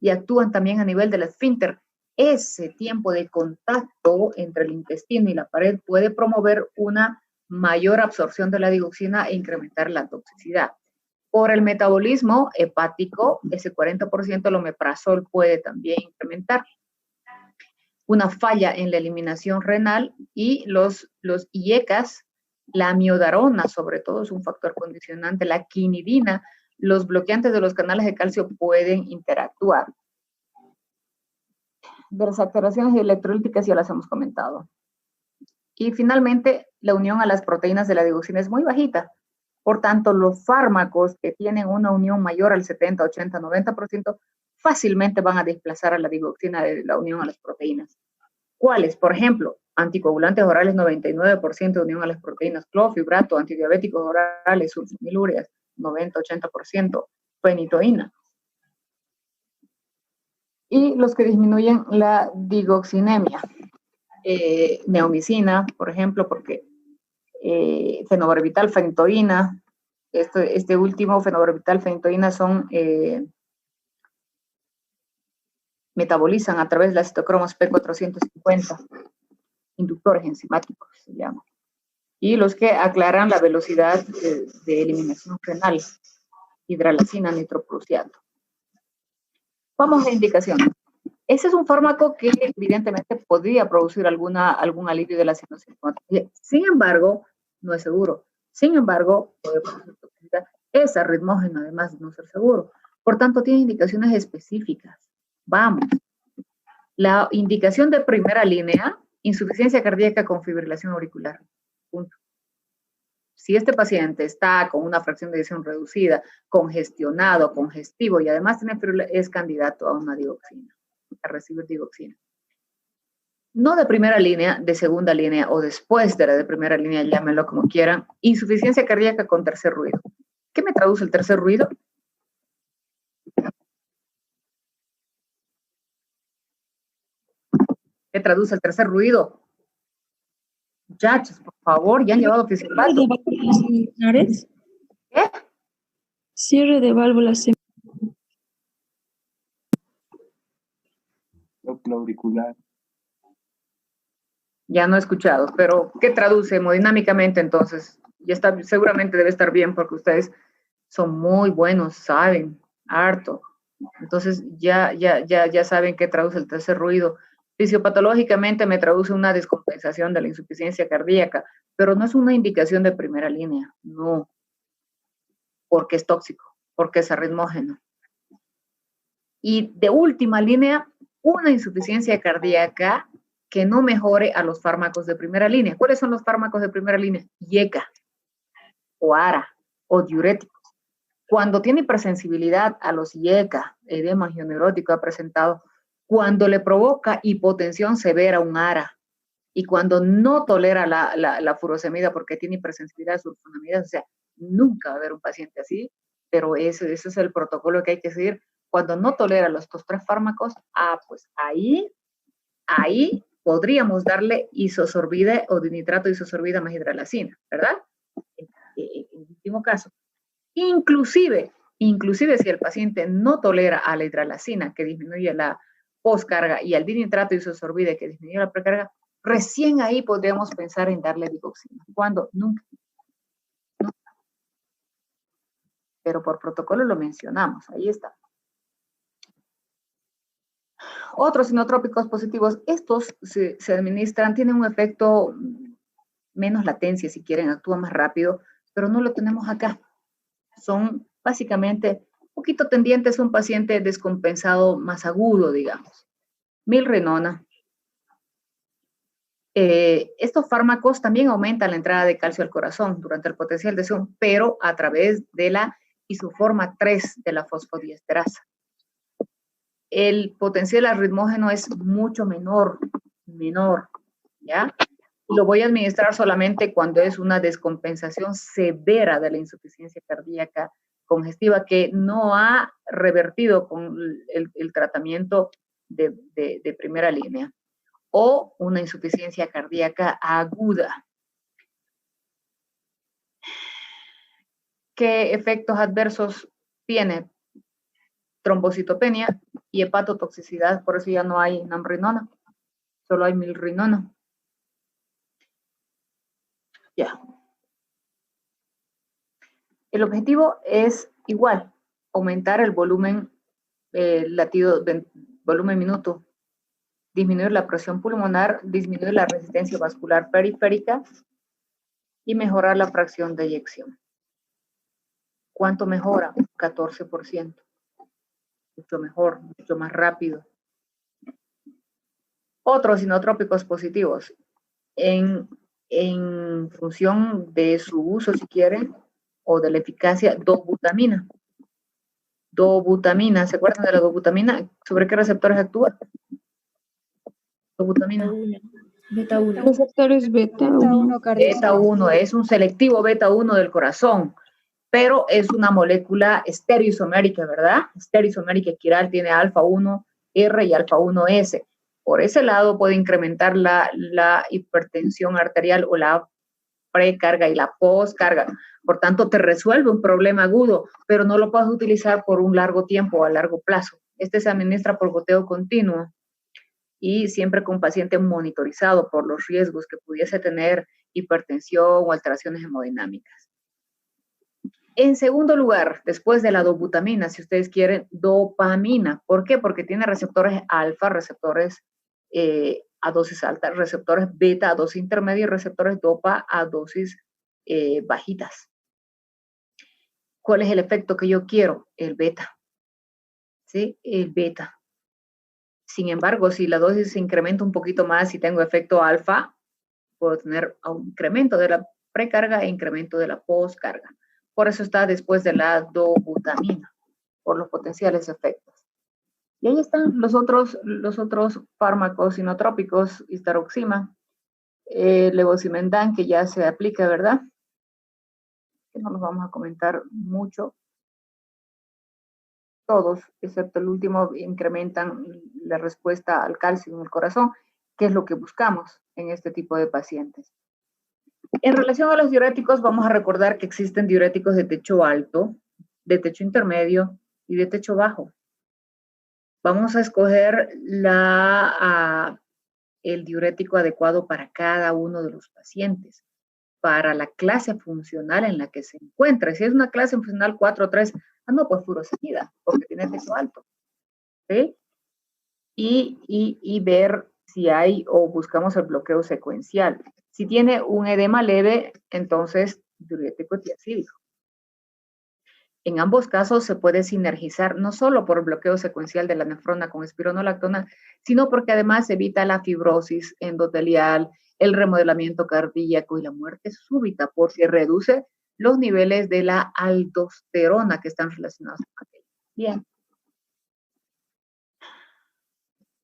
S1: y actúan también a nivel del esfínter. Ese tiempo de contacto entre el intestino y la pared puede promover una mayor absorción de la digoxina e incrementar la toxicidad. Por el metabolismo hepático, ese 40% el omeprazol puede también incrementar. Una falla en la eliminación renal y los IECAS, la amiodarona sobre todo es un factor condicionante, la quinidina, los bloqueantes de los canales de calcio pueden interactuar. De las alteraciones electrolíticas ya las hemos comentado. Y finalmente, la unión a las proteínas de la digoxina es muy bajita. Por tanto, los fármacos que tienen una unión mayor al 70, 80, 90% fácilmente van a desplazar a la digoxina de la unión a las proteínas. ¿Cuáles? Por ejemplo, anticoagulantes orales 99% de unión a las proteínas, clofibrato, antidiabéticos orales, sulfonilúreas 90-80%, fenitoína. Y los que disminuyen la digoxinemia, neomicina, por ejemplo, porque fenobarbital, fenitoína, este último, fenobarbital, fenitoína son, metabolizan a través de las citocromas P450, inductores enzimáticos se llaman. Y los que aclaran la velocidad de eliminación renal, hidralacina, nitroprusiato. Vamos a indicaciones. Ese es un fármaco que evidentemente podría producir algún alivio de la sintomatología. Sin embargo, no es seguro. Sin embargo, puede producir toxicidad. Es arritmógeno, además de no ser seguro. Por tanto, tiene indicaciones específicas. Vamos. La indicación de primera línea, insuficiencia cardíaca con fibrilación auricular. Punto. Si este paciente está con una fracción de eyección reducida, congestionado, congestivo y además tiene fibrilación, es candidato a una digoxina, a recibir digoxina. No de primera línea, de segunda línea o después de la de primera línea, llámenlo como quieran, insuficiencia cardíaca con tercer ruido. ¿Qué me traduce el tercer ruido? ¿Qué traduce el tercer ruido? Muchachos, por favor, ya han llevado fisiopatía.
S2: ¿Cierre de válvulas seminales?
S1: ¿Qué?
S2: Cierre de válvulas seminales.
S3: Auricular.
S1: Ya no he escuchado, pero ¿qué traduce hemodinámicamente entonces? Ya está, seguramente debe estar bien porque ustedes son muy buenos, saben, harto. Entonces ya saben qué traduce el tercer ruido. Fisiopatológicamente me traduce una descompensación de la insuficiencia cardíaca, pero no es una indicación de primera línea, no, porque es tóxico, porque es arritmógeno. Y de última línea, una insuficiencia cardíaca que no mejore a los fármacos de primera línea. ¿Cuáles son los fármacos de primera línea? IECA, o ARA, o diuréticos. Cuando tiene hipersensibilidad a los IECA, edema angioneurótico ha presentado, cuando le provoca hipotensión severa un ARA, y cuando no tolera la furosemida porque tiene hipersensibilidad a sulfonamidas, o sea, nunca va a haber un paciente así, pero ese es el protocolo que hay que seguir. Cuando no tolera estos 3 fármacos, pues ahí podríamos darle isosorbida o dinitrato de isosorbida más hidralacina, ¿verdad? En último caso. Inclusive si el paciente no tolera a la hidralacina, que disminuye la postcarga, y al dinitrato de isosorbida, que disminuye la precarga, recién ahí podríamos pensar en darle digoxina. ¿Cuándo? Nunca. Pero por protocolo lo mencionamos, ahí está. Otros sinotrópicos positivos, estos se administran, tienen un efecto menos latencia, si quieren, actúa más rápido, pero no lo tenemos acá. Son básicamente un poquito tendientes a un paciente descompensado más agudo, digamos. Milrinona. Estos fármacos también aumentan la entrada de calcio al corazón durante el potencial de acción, pero a través de la isoforma 3 de la fosfodiesterasa. El potencial arritmógeno es mucho menor, ¿ya? Lo voy a administrar solamente cuando es una descompensación severa de la insuficiencia cardíaca congestiva que no ha revertido con el tratamiento de primera línea, o una insuficiencia cardíaca aguda. ¿Qué efectos adversos tiene? Trombocitopenia y hepatotoxicidad, por eso ya no hay namrinona, solo hay milrinona. Ya. El objetivo es igual, aumentar el volumen latido, volumen minuto, disminuir la presión pulmonar, disminuir la resistencia vascular periférica y mejorar la fracción de eyección. ¿Cuánto mejora? 14%. Mucho mejor, mucho más rápido. Otros sinotrópicos positivos. En función de su uso, si quieren, o de la eficacia, dobutamina. Dobutamina, ¿se acuerdan de la dobutamina? ¿Sobre qué receptores actúa? Dobutamina.
S2: Beta 1.
S6: Receptores beta 1.
S1: Beta 1 es un selectivo beta 1 del corazón, pero es una molécula estereoisomérica, ¿verdad? Estereoisomérica quiral, tiene alfa 1R y alfa 1S. Por ese lado puede incrementar la hipertensión arterial o la precarga y la postcarga. Por tanto, te resuelve un problema agudo, pero no lo puedes utilizar por un largo tiempo o a largo plazo. Este se administra por goteo continuo y siempre con paciente monitorizado por los riesgos que pudiese tener hipertensión o alteraciones hemodinámicas. En segundo lugar, después de la dobutamina, si ustedes quieren, dopamina. ¿Por qué? Porque tiene receptores alfa, receptores a dosis alta, receptores beta a dosis intermedia y receptores dopa a dosis bajitas. ¿Cuál es el efecto que yo quiero? El beta. ¿Sí? El beta. Sin embargo, si la dosis se incrementa un poquito más y tengo efecto alfa, puedo tener un incremento de la precarga e incremento de la postcarga. Por eso está después de la dobutamina, por los potenciales efectos. Y ahí están los otros fármacos sinotrópicos, histaroxima, levosimendan, que ya se aplica, ¿verdad? Que no los vamos a comentar mucho. Todos, excepto el último, incrementan la respuesta al calcio en el corazón, que es lo que buscamos en este tipo de pacientes. En relación a los diuréticos, vamos a recordar que existen diuréticos de techo alto, de techo intermedio y de techo bajo. Vamos a escoger el diurético adecuado para cada uno de los pacientes, para la clase funcional en la que se encuentra. Si es una clase funcional 4 o 3, no, pues furosemida, porque tiene techo alto. ¿Sí? Y ver si hay o buscamos el bloqueo secuencial. Si tiene un edema leve, entonces diurético tiazídico. En ambos casos se puede sinergizar no solo por bloqueo secuencial de la nefrona con espironolactona, sino porque además evita la fibrosis endotelial, el remodelamiento cardíaco y la muerte súbita, porque reduce los niveles de la aldosterona que están relacionados con aquello. Bien.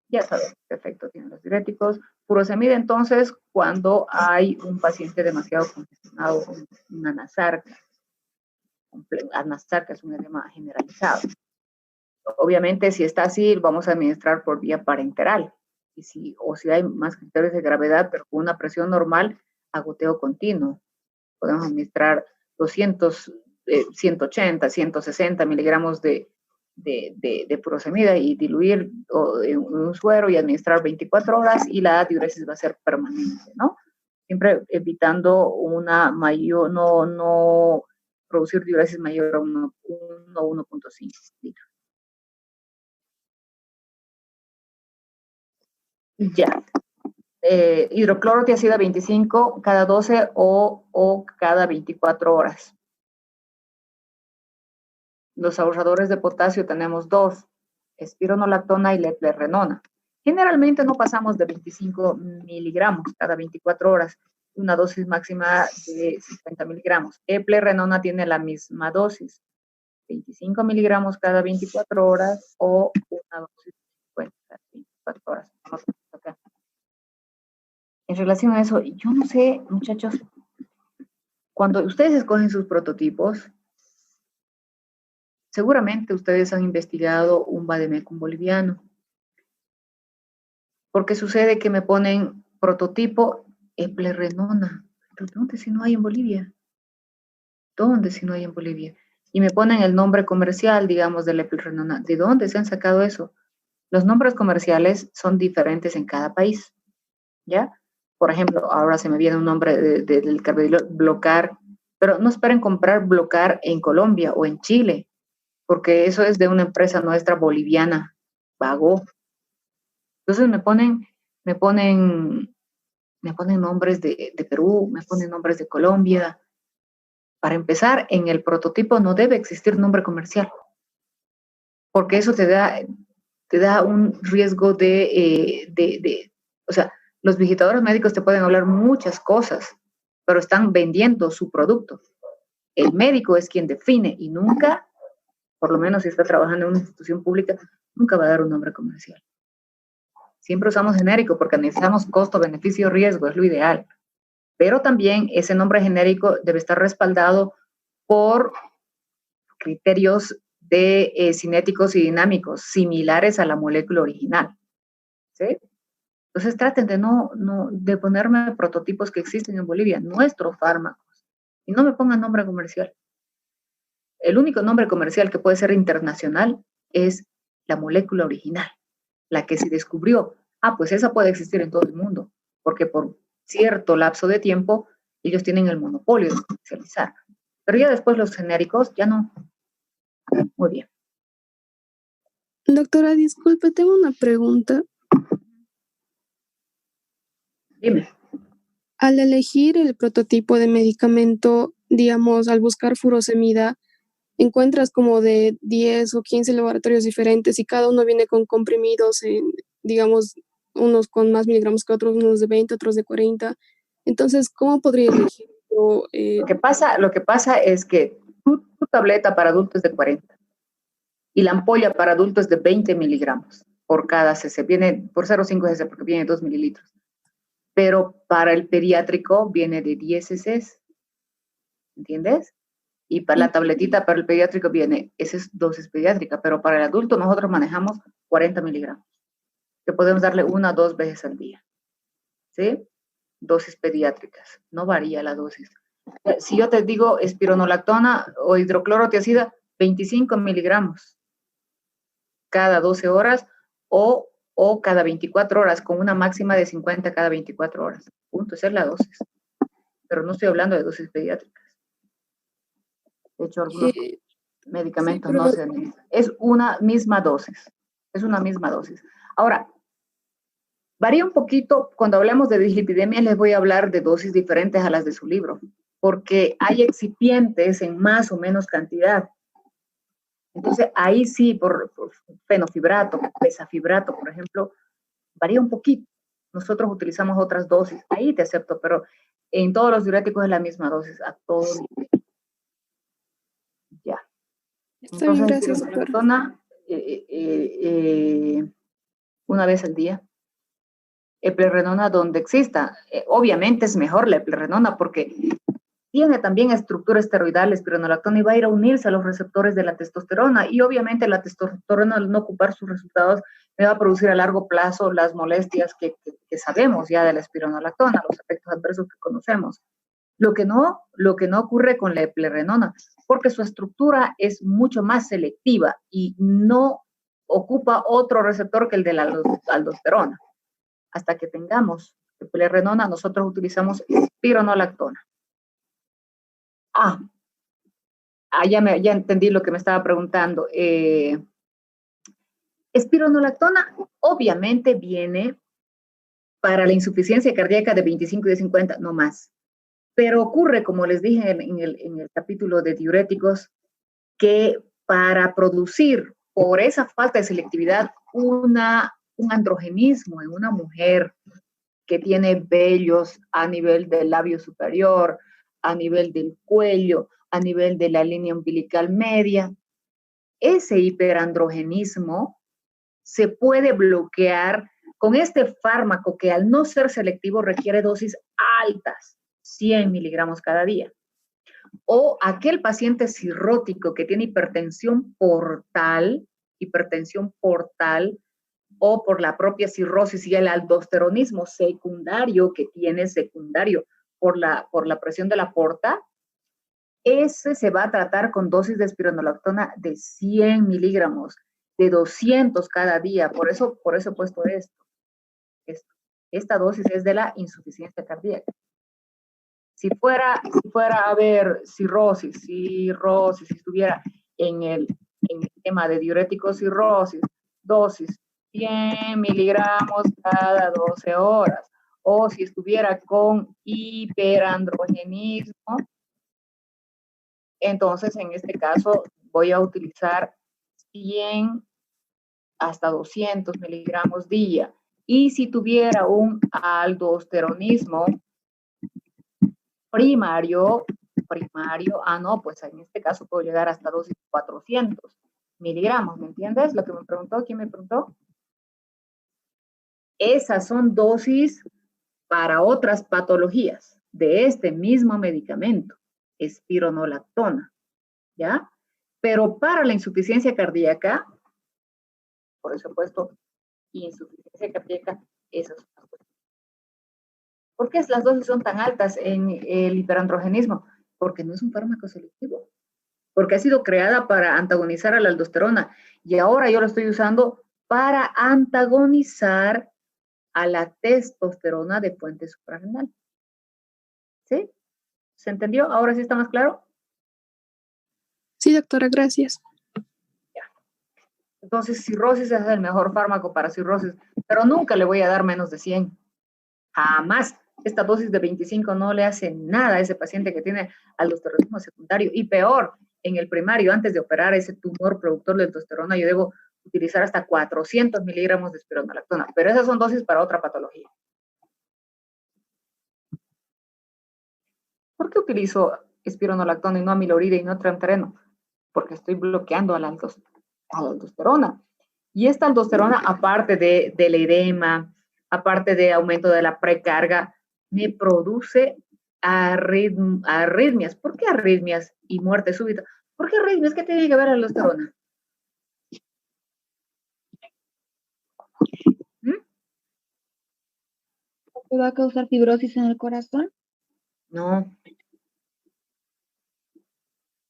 S1: Ya sabemos qué efecto tienen los diuréticos. Furosemida, entonces, cuando hay un paciente demasiado congestionado, una anasarca. Anasarca es un edema generalizado. Obviamente, si está así, vamos a administrar por vía parenteral. Si hay más criterios de gravedad, pero con una presión normal, a goteo continuo. Podemos administrar 200, 180, 160 miligramos de furosemida y diluir en un suero y administrar 24 horas y la diuresis va a ser permanente, ¿no? Siempre evitando una mayor, no producir diuresis mayor a 1.5 litros. Ya. Hidroclorotiazida 25 cada 12 o cada 24 horas. Los ahorradores de potasio tenemos 2, espironolactona y leplerenona. Generalmente no pasamos de 25 miligramos cada 24 horas, una dosis máxima de 50 miligramos. Eplerenona tiene la misma dosis, 25 miligramos cada 24 horas o una dosis de 50 cada 24 horas. En relación a eso, yo no sé, muchachos, cuando ustedes escogen sus prototipos, seguramente ustedes han investigado un vademecum boliviano. Porque sucede que me ponen prototipo eplerenona. ¿Pero dónde si no hay en Bolivia? ¿Dónde si no hay en Bolivia? Y me ponen el nombre comercial, digamos, de la eplerenona. ¿De dónde se han sacado eso? Los nombres comerciales son diferentes en cada país, ¿ya? Por ejemplo, ahora se me viene un nombre del carvedilol, Blocar, pero no esperen comprar Blocar en Colombia o en Chile, porque eso es de una empresa nuestra boliviana, Vago. Entonces me ponen nombres de Perú, me ponen nombres de Colombia. Para empezar, en el prototipo no debe existir nombre comercial, porque eso te da un riesgo o sea, los visitadores médicos te pueden hablar muchas cosas, pero están vendiendo su producto. El médico es quien define y nunca, por lo menos si está trabajando en una institución pública, nunca va a dar un nombre comercial. Siempre usamos genérico porque analizamos costo, beneficio, riesgo, es lo ideal. Pero también ese nombre genérico debe estar respaldado por criterios de cinéticos y dinámicos similares a la molécula original. ¿Sí? Entonces traten de ponerme prototipos que existen en Bolivia, nuestros fármacos, y no me pongan nombre comercial. El único nombre comercial que puede ser internacional es la molécula original, la que se descubrió. Pues esa puede existir en todo el mundo, porque por cierto lapso de tiempo ellos tienen el monopolio de comercializar. Pero ya después los genéricos ya no. Muy bien.
S2: Doctora, disculpe, tengo una pregunta.
S1: Dime.
S2: Al elegir el prototipo de medicamento, digamos, al buscar furosemida, encuentras como de 10 o 15 laboratorios diferentes y cada uno viene con comprimidos, digamos, unos con más miligramos que otros, unos de 20, otros de 40. Entonces, ¿cómo podría elegir?
S1: Lo que pasa es que tu tableta para adultos es de 40 y la ampolla para adultos es de 20 miligramos por cada cc. Viene por 0,5 cc porque viene 2 mililitros. Pero para el pediátrico viene de 10 cc. ¿Entiendes? Y para la tabletita para el pediátrico viene, esa es dosis pediátrica, pero para el adulto nosotros manejamos 40 miligramos, que podemos darle 1 a 2 veces al día. ¿Sí? Dosis pediátricas, no varía la dosis. Si yo te digo espironolactona o hidroclorotiazida, 25 miligramos cada 12 horas o cada 24 horas, con una máxima de 50 cada 24 horas. Punto, esa es la dosis. Pero no estoy hablando de dosis pediátricas. De hecho, algunos medicamentos no se necesitan. Es una misma dosis. Es una misma dosis. Ahora, varía un poquito. Cuando hablamos de dislipidemia, les voy a hablar de dosis diferentes a las de su libro, porque hay excipientes en más o menos cantidad. Entonces, ahí sí, por fenofibrato, bezafibrato, por ejemplo, varía un poquito. Nosotros utilizamos otras dosis. Ahí te acepto, pero en todos los diuréticos es la misma dosis, a todo nivel. Ya.
S2: Está bien,
S1: Entonces,
S2: gracias, doctora.
S1: espironolactona, una vez al día. Eplerenona donde exista. Obviamente es mejor la eplerenona porque tiene también estructura esteroidal la espironolactona y va a ir a unirse a los receptores de la testosterona y obviamente la testosterona al no ocupar sus resultados me va a producir a largo plazo las molestias que sabemos ya de la espironolactona, los efectos adversos que conocemos. Lo que no ocurre con la eplerenona, porque su estructura es mucho más selectiva y no ocupa otro receptor que el de la aldosterona. Hasta que tengamos eplerenona, nosotros utilizamos espironolactona. Ya entendí lo que me estaba preguntando. Espironolactona obviamente viene para la insuficiencia cardíaca de 25 y de 50, no más. Pero ocurre, como les dije en el capítulo de diuréticos, que para producir por esa falta de selectividad un androgenismo en una mujer que tiene vellos a nivel del labio superior, a nivel del cuello, a nivel de la línea umbilical media, ese hiperandrogenismo se puede bloquear con este fármaco que al no ser selectivo requiere dosis altas, 100 miligramos cada día. O aquel paciente cirrótico que tiene hipertensión portal o por la propia cirrosis y el aldosteronismo secundario que tiene por la presión de la porta, ese se va a tratar con dosis de espironolactona de 100 miligramos, de 200 cada día. Por eso he puesto esto. Esta dosis es de la insuficiencia cardíaca. Si fuera a haber cirrosis, si estuviera en el tema de diuréticos cirrosis, dosis 100 miligramos cada 12 horas, o si estuviera con hiperandrogenismo, entonces en este caso voy a utilizar 100 hasta 200 miligramos día. Y si tuviera un aldosteronismo primario, no, pues en este caso puedo llegar hasta dosis 400 miligramos, ¿me entiendes? Lo que me preguntó, ¿quién me preguntó? Esas son dosis para otras patologías de este mismo medicamento, espironolactona, ¿ya? Pero para la insuficiencia cardíaca, por eso he puesto insuficiencia cardíaca, esas son las dosis. ¿Por qué las dosis son tan altas en el hiperandrogenismo? Porque no es un fármaco selectivo, porque ha sido creada para antagonizar a la aldosterona y ahora yo lo estoy usando para antagonizar a la testosterona de fuente suprarrenal. ¿Sí? ¿Se entendió? ¿Ahora sí está más claro?
S2: Sí, doctora, gracias.
S1: Ya. Entonces, cirrosis es el mejor fármaco para cirrosis, pero nunca le voy a dar menos de 100. Jamás. Esta dosis de 25 no le hace nada a ese paciente que tiene aldosteronismo secundario. Y peor, en el primario, antes de operar ese tumor productor de aldosterona, yo debo utilizar hasta 400 miligramos de espironolactona. Pero esas son dosis para otra patología. ¿Por qué utilizo espironolactona y no amilorida y no tramtereno? Porque estoy bloqueando a la aldosterona. Y esta aldosterona, aparte del edema, aparte de aumento de la precarga, me produce arritmias. ¿Por qué arritmias y muerte súbita? ¿Por qué arritmias? ¿Qué tiene que ver la aldosterona?
S6: ¿Va a causar fibrosis en el corazón?
S1: No.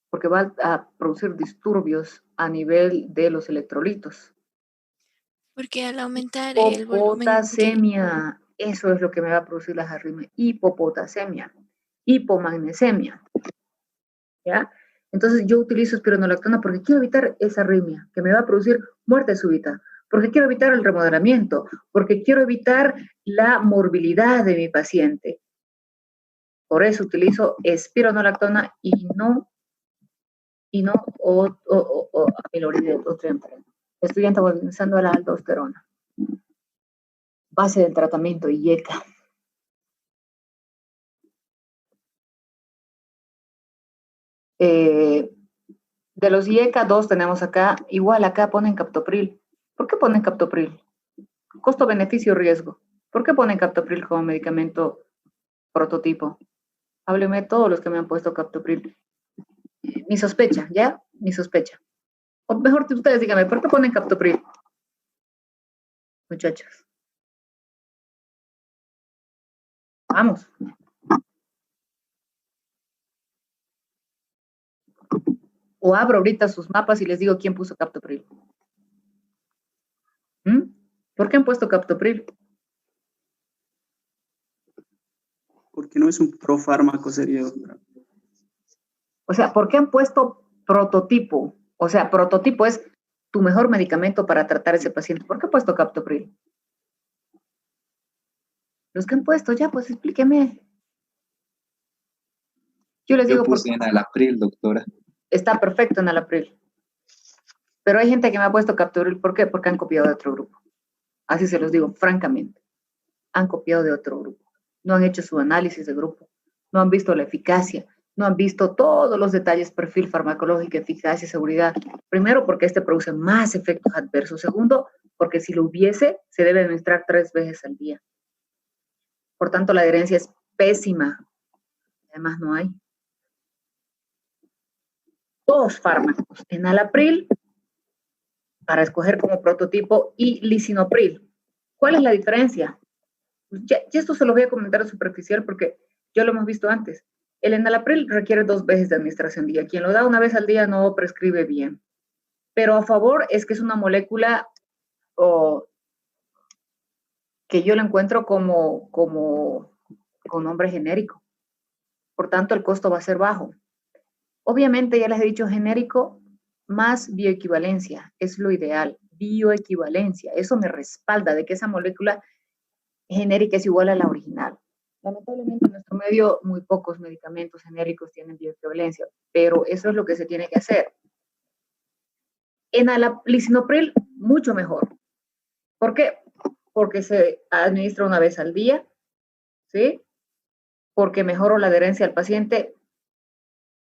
S1: Porque va a producir disturbios a nivel de los electrolitos.
S7: Porque al aumentar el volumen...
S1: Hipopotasemia, eso es lo que me va a producir las arritmias. Hipopotasemia, hipomagnesemia. ¿Ya? Entonces yo utilizo espironolactona porque quiero evitar esa arritmia que me va a producir muerte súbita, porque quiero evitar el remodelamiento, porque quiero evitar la morbilidad de mi paciente. Por eso utilizo espironolactona y no y no amiloride o triamtereno. Estoy antagonizando a la aldosterona. Base del tratamiento, IECA. De los IECA 2 tenemos acá, igual acá ponen captopril. ¿Por qué ponen captopril? Costo, beneficio, riesgo. ¿Por qué ponen captopril como medicamento prototipo? Hábleme todos los que me han puesto captopril. Mi sospecha, ¿ya? Mi sospecha. O mejor, ustedes díganme, ¿por qué ponen captopril? Muchachos. Vamos. O abro ahorita sus mapas y les digo quién puso captopril. ¿Por qué han puesto captopril?
S8: Porque no es un profármaco, sería, doctora.
S1: O sea, ¿por qué han puesto prototipo? O sea, prototipo es tu mejor medicamento para tratar a ese paciente. ¿Por qué han puesto captopril? Los que han puesto, ya, pues explíqueme. Yo les digo...
S3: Yo puse enalapril, doctora.
S1: Está perfecto enalapril. Pero hay gente que me ha puesto captopril. ¿Por qué? Porque han copiado de otro grupo. Así se los digo, francamente. Han copiado de otro grupo. No han hecho su análisis de grupo. No han visto la eficacia. No han visto todos los detalles, perfil farmacológico, eficacia y seguridad. Primero, porque este produce más efectos adversos. Segundo, porque si lo hubiese, se debe administrar 3 veces al día. Por tanto, la adherencia es pésima. Además, no hay. 2 fármacos, enalapril, para escoger como prototipo, y lisinopril. ¿Cuál es la diferencia? Ya esto se lo voy a comentar superficial porque ya lo hemos visto antes. El enalapril requiere 2 veces de administración día. Quien lo da una vez al día no prescribe bien. Pero a favor es que es una molécula que yo la encuentro con nombre genérico. Por tanto, el costo va a ser bajo. Obviamente, ya les he dicho genérico más bioequivalencia. Es lo ideal. Bioequivalencia. Eso me respalda de que esa molécula genérica es igual a la original. Lamentablemente en nuestro medio muy pocos medicamentos genéricos tienen bioequivalencia, pero eso es lo que se tiene que hacer. En lisinopril, mucho mejor. ¿Por qué? Porque se administra una vez al día, ¿sí? Porque mejora la adherencia al paciente,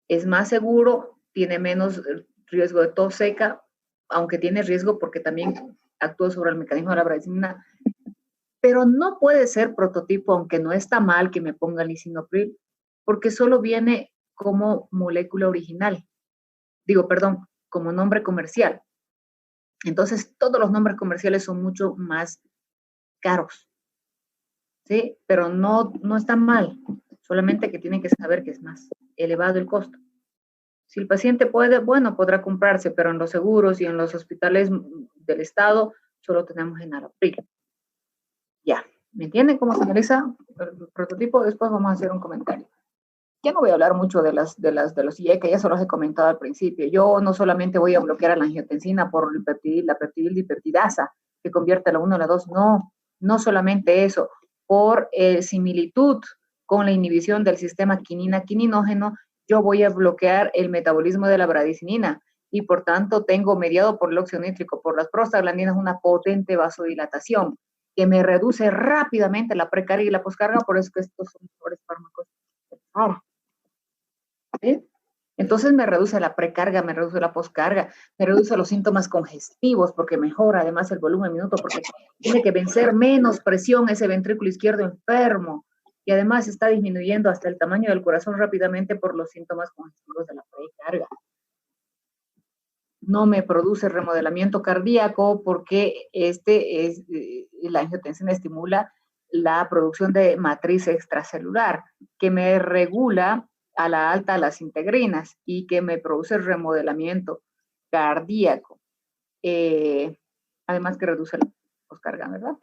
S1: es más seguro, tiene menos riesgo de tos seca, aunque tiene riesgo porque también actúa sobre el mecanismo de la bradicina. Pero no puede ser prototipo, aunque no está mal que me ponga lisinopril, porque solo viene como molécula original. Digo, perdón, como nombre comercial. Entonces, todos los nombres comerciales son mucho más caros. ¿Sí? Pero no está mal. Solamente que tienen que saber que es más elevado el costo. Si el paciente puede, bueno, podrá comprarse, pero en los seguros y en los hospitales del Estado solo tenemos enalapril. Ya, ¿me entienden cómo se realiza el prototipo? Después vamos a hacer un comentario. Ya no voy a hablar mucho de los IECA, ya se los he comentado al principio. Yo no solamente voy a bloquear a la angiotensina por la peptidildipeptidasa, que convierte a la 1 a la 2, no solamente eso, por similitud con la inhibición del sistema quinina-quininógeno, yo voy a bloquear el metabolismo de la bradicinina y por tanto tengo mediado por el óxido nítrico, por las prostaglandinas, una potente vasodilatación que me reduce rápidamente la precarga y la poscarga, por eso que estos son mejores fármacos. ¿Sí? Entonces me reduce la precarga, me reduce la poscarga, me reduce los síntomas congestivos porque mejora además el volumen minuto porque tiene que vencer menos presión ese ventrículo izquierdo enfermo y además está disminuyendo hasta el tamaño del corazón rápidamente por los síntomas congestivos de la precarga. No me produce remodelamiento cardíaco porque la angiotensina estimula la producción de matriz extracelular que me regula a la alta las integrinas y que me produce remodelamiento cardíaco. Además que reduce la poscarga, ¿verdad?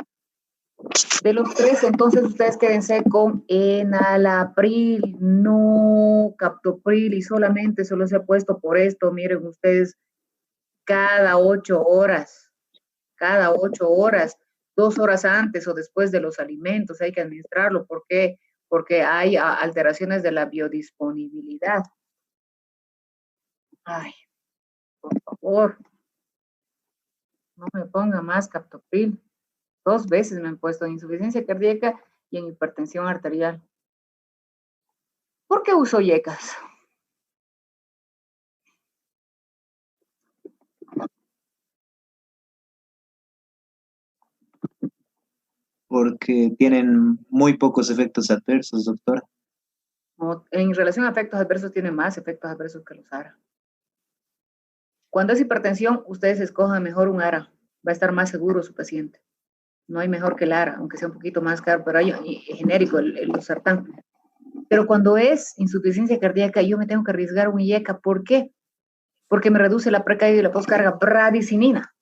S1: De los 3, entonces ustedes quédense con enalapril, no captopril y solo se ha puesto por esto, miren ustedes, cada 8 horas, 2 horas antes o después de los alimentos hay que administrarlo. ¿Por qué? Porque hay alteraciones de la biodisponibilidad. Ay, por favor, no me ponga más captopril. 2 veces me han puesto en insuficiencia cardíaca y en hipertensión arterial. ¿Por qué uso yecas?
S3: Porque tienen muy pocos efectos adversos, doctora.
S1: En relación a efectos adversos, tiene más efectos adversos que los ARA. Cuando es hipertensión, ustedes escojan mejor un ARA. Va a estar más seguro su paciente. No hay mejor que el ARA, aunque sea un poquito más caro, pero hay genérico, el losartán. Pero cuando es insuficiencia cardíaca, yo me tengo que arriesgar un IECA. ¿Por qué? Porque me reduce la precarga y la postcarga bradicinina.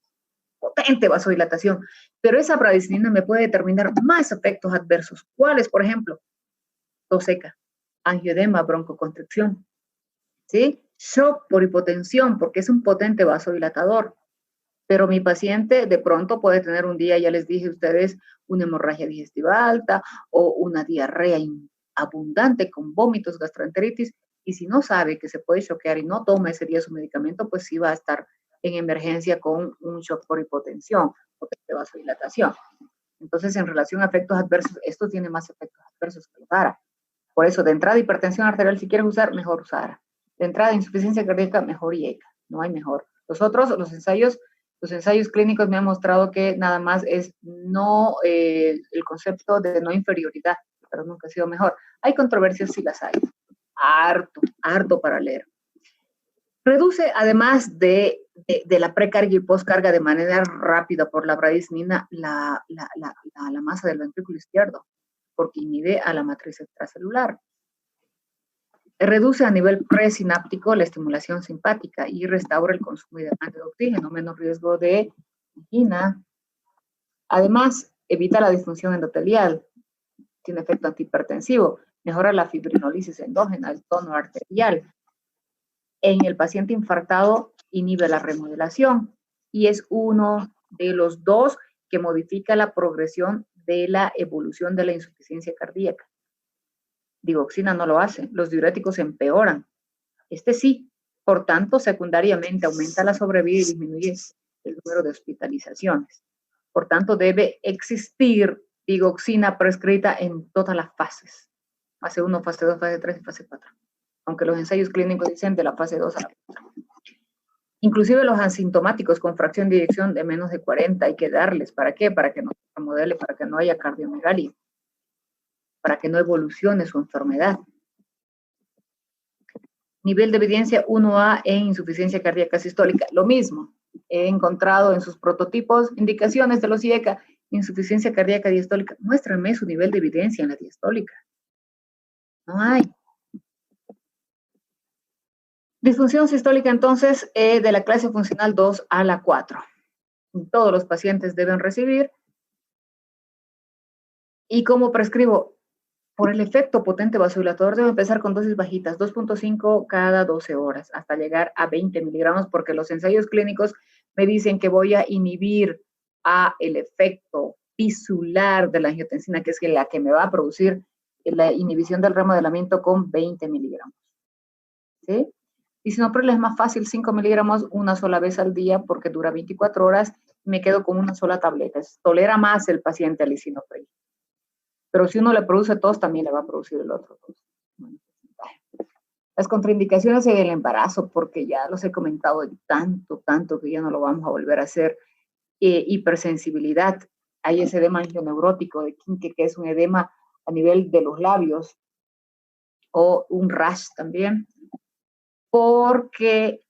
S1: Potente vasodilatación. Pero esa bradicinina me puede determinar más efectos adversos. ¿Cuáles, por ejemplo? Tos seca, angioedema, broncoconstricción. ¿Sí? Shock por hipotensión, porque es un potente vasodilatador. Pero mi paciente de pronto puede tener un día, ya les dije a ustedes, una hemorragia digestiva alta o una diarrea abundante con vómitos, gastroenteritis, y si no sabe que se puede choquear y no toma ese día su medicamento, pues sí va a estar en emergencia con un shock por hipotensión o de vasodilatación. Entonces, en relación a efectos adversos, esto tiene más efectos adversos que los ARA. Por eso, de entrada, hipertensión arterial, si quieren usar, mejor usar. De entrada, insuficiencia cardíaca, mejor IECA. No hay mejor. Los otros, los ensayos clínicos me han mostrado que nada más es no el concepto de no inferioridad, pero nunca ha sido mejor. Hay controversias, sí las hay. Harto para leer. Reduce, además de la precarga y postcarga de manera rápida por la bradicinina, la masa del ventrículo izquierdo, porque inhibe a la matriz extracelular. Reduce a nivel presináptico la estimulación simpática y restaura el consumo y demanda de oxígeno, menos riesgo de angina. Además, evita la disfunción endotelial, tiene efecto antihipertensivo, mejora la fibrinólisis endógena, el tono arterial. En el paciente infartado inhibe la remodelación y es uno de los 2 que modifica la progresión de la evolución de la insuficiencia cardíaca. Digoxina no lo hace, los diuréticos empeoran. Este sí, por tanto, secundariamente aumenta la sobrevida y disminuye el número de hospitalizaciones. Por tanto, debe existir digoxina prescrita en todas las fases. Fase 1, fase 2, fase 3 y fase 4. Aunque los ensayos clínicos dicen de la fase 2 a la 4. Inclusive los asintomáticos con fracción de eyección de menos de 40 hay que darles. ¿Para qué? Para que no se remodele, para que no haya cardiomegalia, para que no evolucione su enfermedad. Nivel de evidencia 1A en insuficiencia cardíaca sistólica. Lo mismo. He encontrado en sus prototipos indicaciones de los IECA, insuficiencia cardíaca diastólica. Muéstrenme su nivel de evidencia en la diastólica. No hay. Disfunción sistólica, entonces, de la clase funcional 2 a la 4. Todos los pacientes deben recibir. ¿Y cómo prescribo? Por el efecto potente vasodilatador debe empezar con dosis bajitas, 2.5 cada 12 horas, hasta llegar a 20 miligramos, porque los ensayos clínicos me dicen que voy a inhibir el efecto tisular de la angiotensina, que es la que me va a producir la inhibición del remodelamiento con 20 miligramos. ¿Sí? Y si no, pero es más fácil 5 miligramos una sola vez al día porque dura 24 horas y me quedo con una sola tableta. Tolera más el paciente al lisinopril. Pero si uno le produce tos, también le va a producir el otro tos. Las contraindicaciones en el embarazo, porque ya los he comentado tanto que ya no lo vamos a volver a hacer. Hipersensibilidad. Hay ese edema angioneurótico de Quincke, que es un edema a nivel de los labios, o un rash también. Porque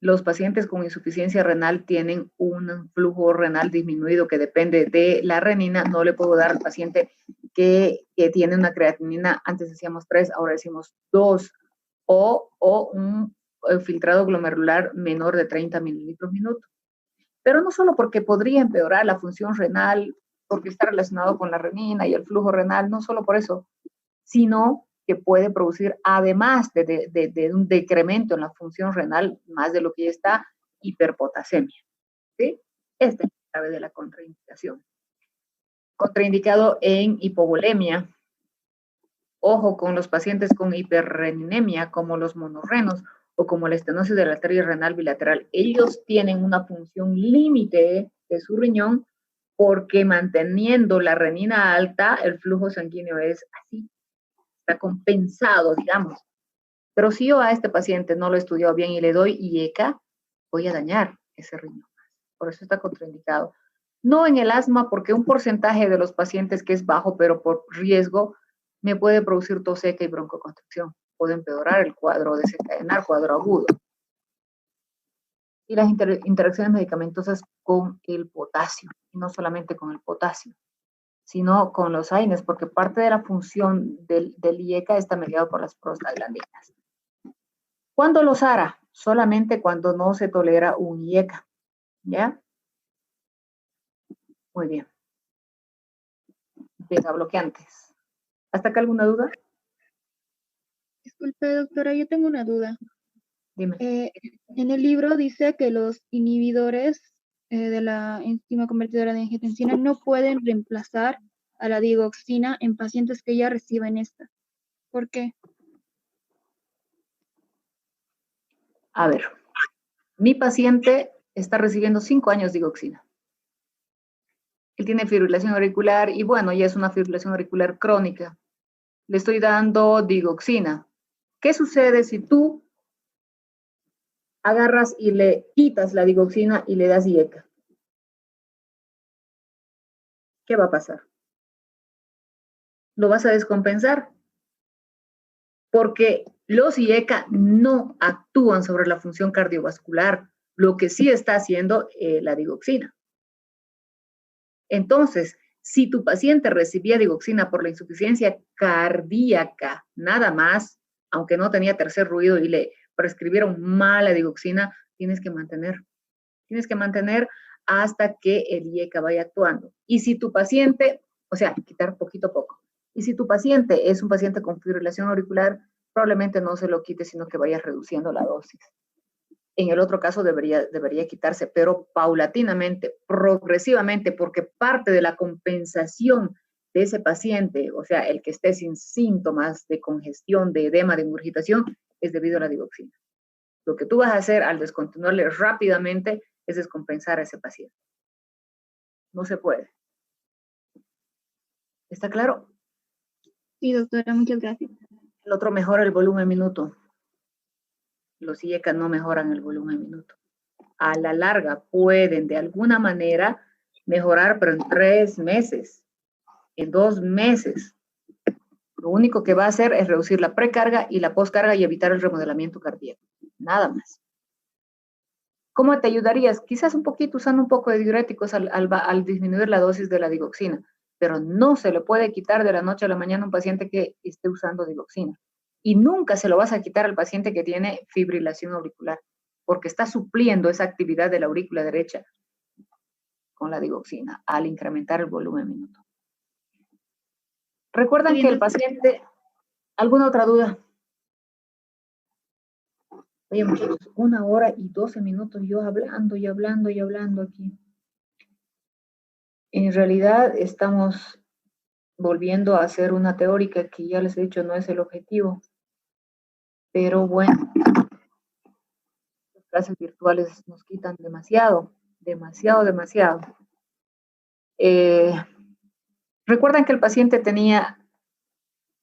S1: los pacientes con insuficiencia renal tienen un flujo renal disminuido que depende de la renina. No le puedo dar al paciente que tiene una creatinina, antes decíamos 3, ahora decimos 2, o un filtrado glomerular menor de 30 mililitros minuto. Pero no solo porque podría empeorar la función renal, porque está relacionado con la renina y el flujo renal, no solo por eso, sino que puede producir, además de un decremento en la función renal, más de lo que ya está, hiperpotasemia. ¿Sí? Esta es la clave de la contraindicación. Contraindicado en hipovolemia. Ojo con los pacientes con hiperreninemia, como los monorrenos, o como la estenosis de la arteria renal bilateral, ellos tienen una función límite de su riñón porque manteniendo la renina alta, el flujo sanguíneo es así, está compensado, digamos. Pero si yo a este paciente no lo he estudiado bien y le doy IECA, voy a dañar ese riñón. Por eso está contraindicado. No en el asma, porque un porcentaje de los pacientes que es bajo, pero por riesgo, me puede producir tos seca y broncoconstricción. Puede empeorar el cuadro, desencadenar cuadro agudo. Y las interacciones medicamentosas con el potasio, y no solamente con el potasio, sino con los AINES, porque parte de la función del IECA está mediado por las prostaglandinas. ¿Cuándo los hará? Solamente cuando no se tolera un IECA, ¿ya? Muy bien. Beta bloqueantes. ¿Hasta acá alguna duda?
S6: Disculpe, doctora, yo tengo una duda.
S1: Dime.
S6: En el libro dice que los inhibidores de la enzima convertidora de angiotensina no pueden reemplazar a la digoxina en pacientes que ya reciben esta. ¿Por qué?
S1: A ver, mi paciente está recibiendo 5 años de digoxina. Él tiene fibrilación auricular y bueno, ya es una fibrilación auricular crónica. Le estoy dando digoxina. ¿Qué sucede si tú agarras y le quitas la digoxina y le das IECA? ¿Qué va a pasar? Lo vas a descompensar. Porque los IECA no actúan sobre la función cardiovascular, lo que sí está haciendo la digoxina. Entonces, si tu paciente recibía digoxina por la insuficiencia cardíaca, nada más, aunque no tenía tercer ruido y le prescribieron mala digoxina, tienes que mantener hasta que el IECA vaya actuando. Y si tu paciente, o sea, quitar poquito a poco. Y si tu paciente es un paciente con fibrilación auricular, probablemente no se lo quite, sino que vaya reduciendo la dosis. En el otro caso debería quitarse, pero paulatinamente, progresivamente, porque parte de la compensación de ese paciente, o sea, el que esté sin síntomas de congestión, de edema, de ingurgitación, es debido a la digoxina. Lo que tú vas a hacer al descontinuarle rápidamente es descompensar a ese paciente. No se puede. ¿Está claro?
S6: Sí, doctora, muchas gracias.
S1: El otro mejora el volumen minuto. Los IECA no mejoran el volumen minuto. A la larga pueden de alguna manera mejorar, pero en 3 meses, en 2 meses. Lo único que va a hacer es reducir la precarga y la poscarga y evitar el remodelamiento cardíaco. Nada más. ¿Cómo te ayudarías? Quizás un poquito, usando un poco de diuréticos al disminuir la dosis de la digoxina, pero no se le puede quitar de la noche a la mañana a un paciente que esté usando digoxina. Y nunca se lo vas a quitar al paciente que tiene fibrilación auricular, porque está supliendo esa actividad de la aurícula derecha con la digoxina al incrementar el volumen minuto. Recuerdan que el paciente... ¿Alguna otra duda? Oye, muchachos, 1 hora y 12 minutos yo hablando y hablando y hablando aquí. En realidad estamos volviendo a hacer una teórica que ya les he dicho no es el objetivo. Pero bueno, las clases virtuales nos quitan demasiado. Recuerdan que el paciente tenía,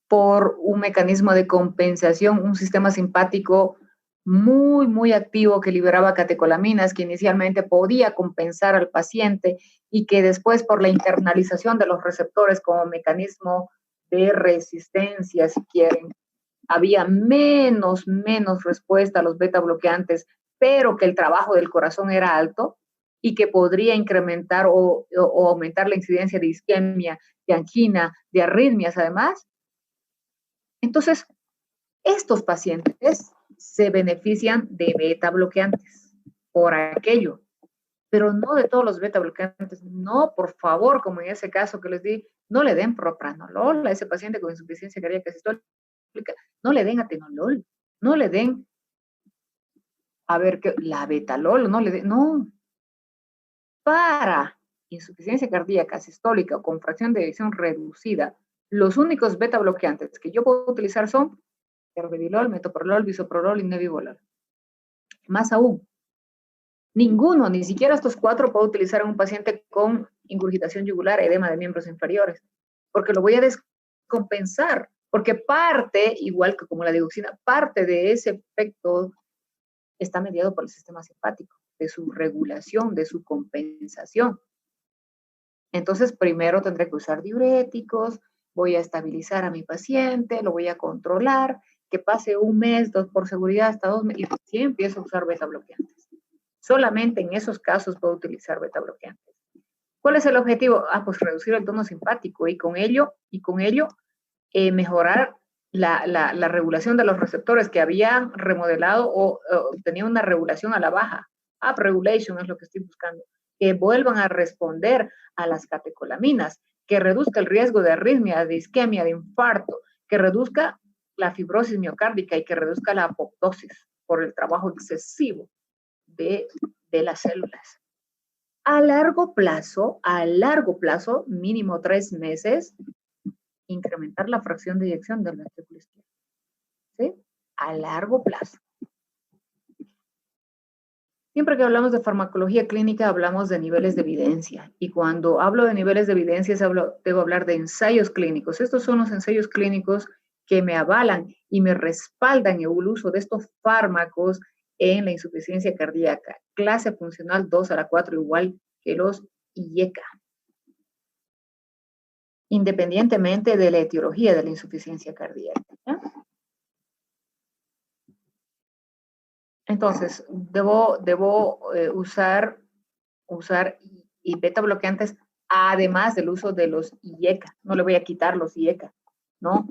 S1: por un mecanismo de compensación, un sistema simpático muy activo que liberaba catecolaminas, que inicialmente podía compensar al paciente y que después, por la internalización de los receptores como mecanismo de resistencia, si quieren, había menos respuesta a los beta bloqueantes, pero que el trabajo del corazón era alto y que podría incrementar o aumentar la incidencia de isquemia, de angina, de arritmias además. Entonces, estos pacientes se benefician de beta bloqueantes por aquello, pero no de todos los beta bloqueantes. No, por favor, como en ese caso que les di, no le den propranolol a ese paciente con insuficiencia cardíaca sistólica, no le den atenolol, no le den, la betalol, no le den, no. Para insuficiencia cardíaca sistólica o con fracción de eyección reducida, los únicos beta bloqueantes que yo puedo utilizar son carvedilol, metoprolol, bisoprolol y nebivolol. Más aún, ninguno, ni siquiera estos 4 puedo utilizar en un paciente con ingurgitación yugular, edema de miembros inferiores, porque lo voy a descompensar, porque parte, igual que como la digoxina, parte de ese efecto está mediado por el sistema simpático, de su regulación, de su compensación. Entonces, primero tendré que usar diuréticos, voy a estabilizar a mi paciente, lo voy a controlar, que pase 1 mes, 2 por seguridad, hasta 2 meses, y recién empiezo a usar beta bloqueantes. Solamente en esos casos puedo utilizar beta bloqueantes. ¿Cuál es el objetivo? Pues reducir el tono simpático y con ello mejorar la regulación de los receptores que había remodelado o tenía una regulación a la baja. Up regulation es lo que estoy buscando. Que vuelvan a responder a las catecolaminas, que reduzca el riesgo de arritmia, de isquemia, de infarto, que reduzca la fibrosis miocárdica y que reduzca la apoptosis por el trabajo excesivo de las células. A largo plazo, mínimo 3 meses, incrementar la fracción de eyección del ventrículo izquierdo. ¿Sí? A largo plazo. Siempre que hablamos de farmacología clínica, hablamos de niveles de evidencia. Y cuando hablo de niveles de evidencia, debo hablar de ensayos clínicos. Estos son los ensayos clínicos que me avalan y me respaldan el uso de estos fármacos en la insuficiencia cardíaca. Clase funcional 2 a la 4, igual que los IECA. Independientemente de la etiología de la insuficiencia cardíaca. ¿Ya? Entonces, debo usar y beta bloqueantes además del uso de los IECA. No le voy a quitar los IECA, ¿no?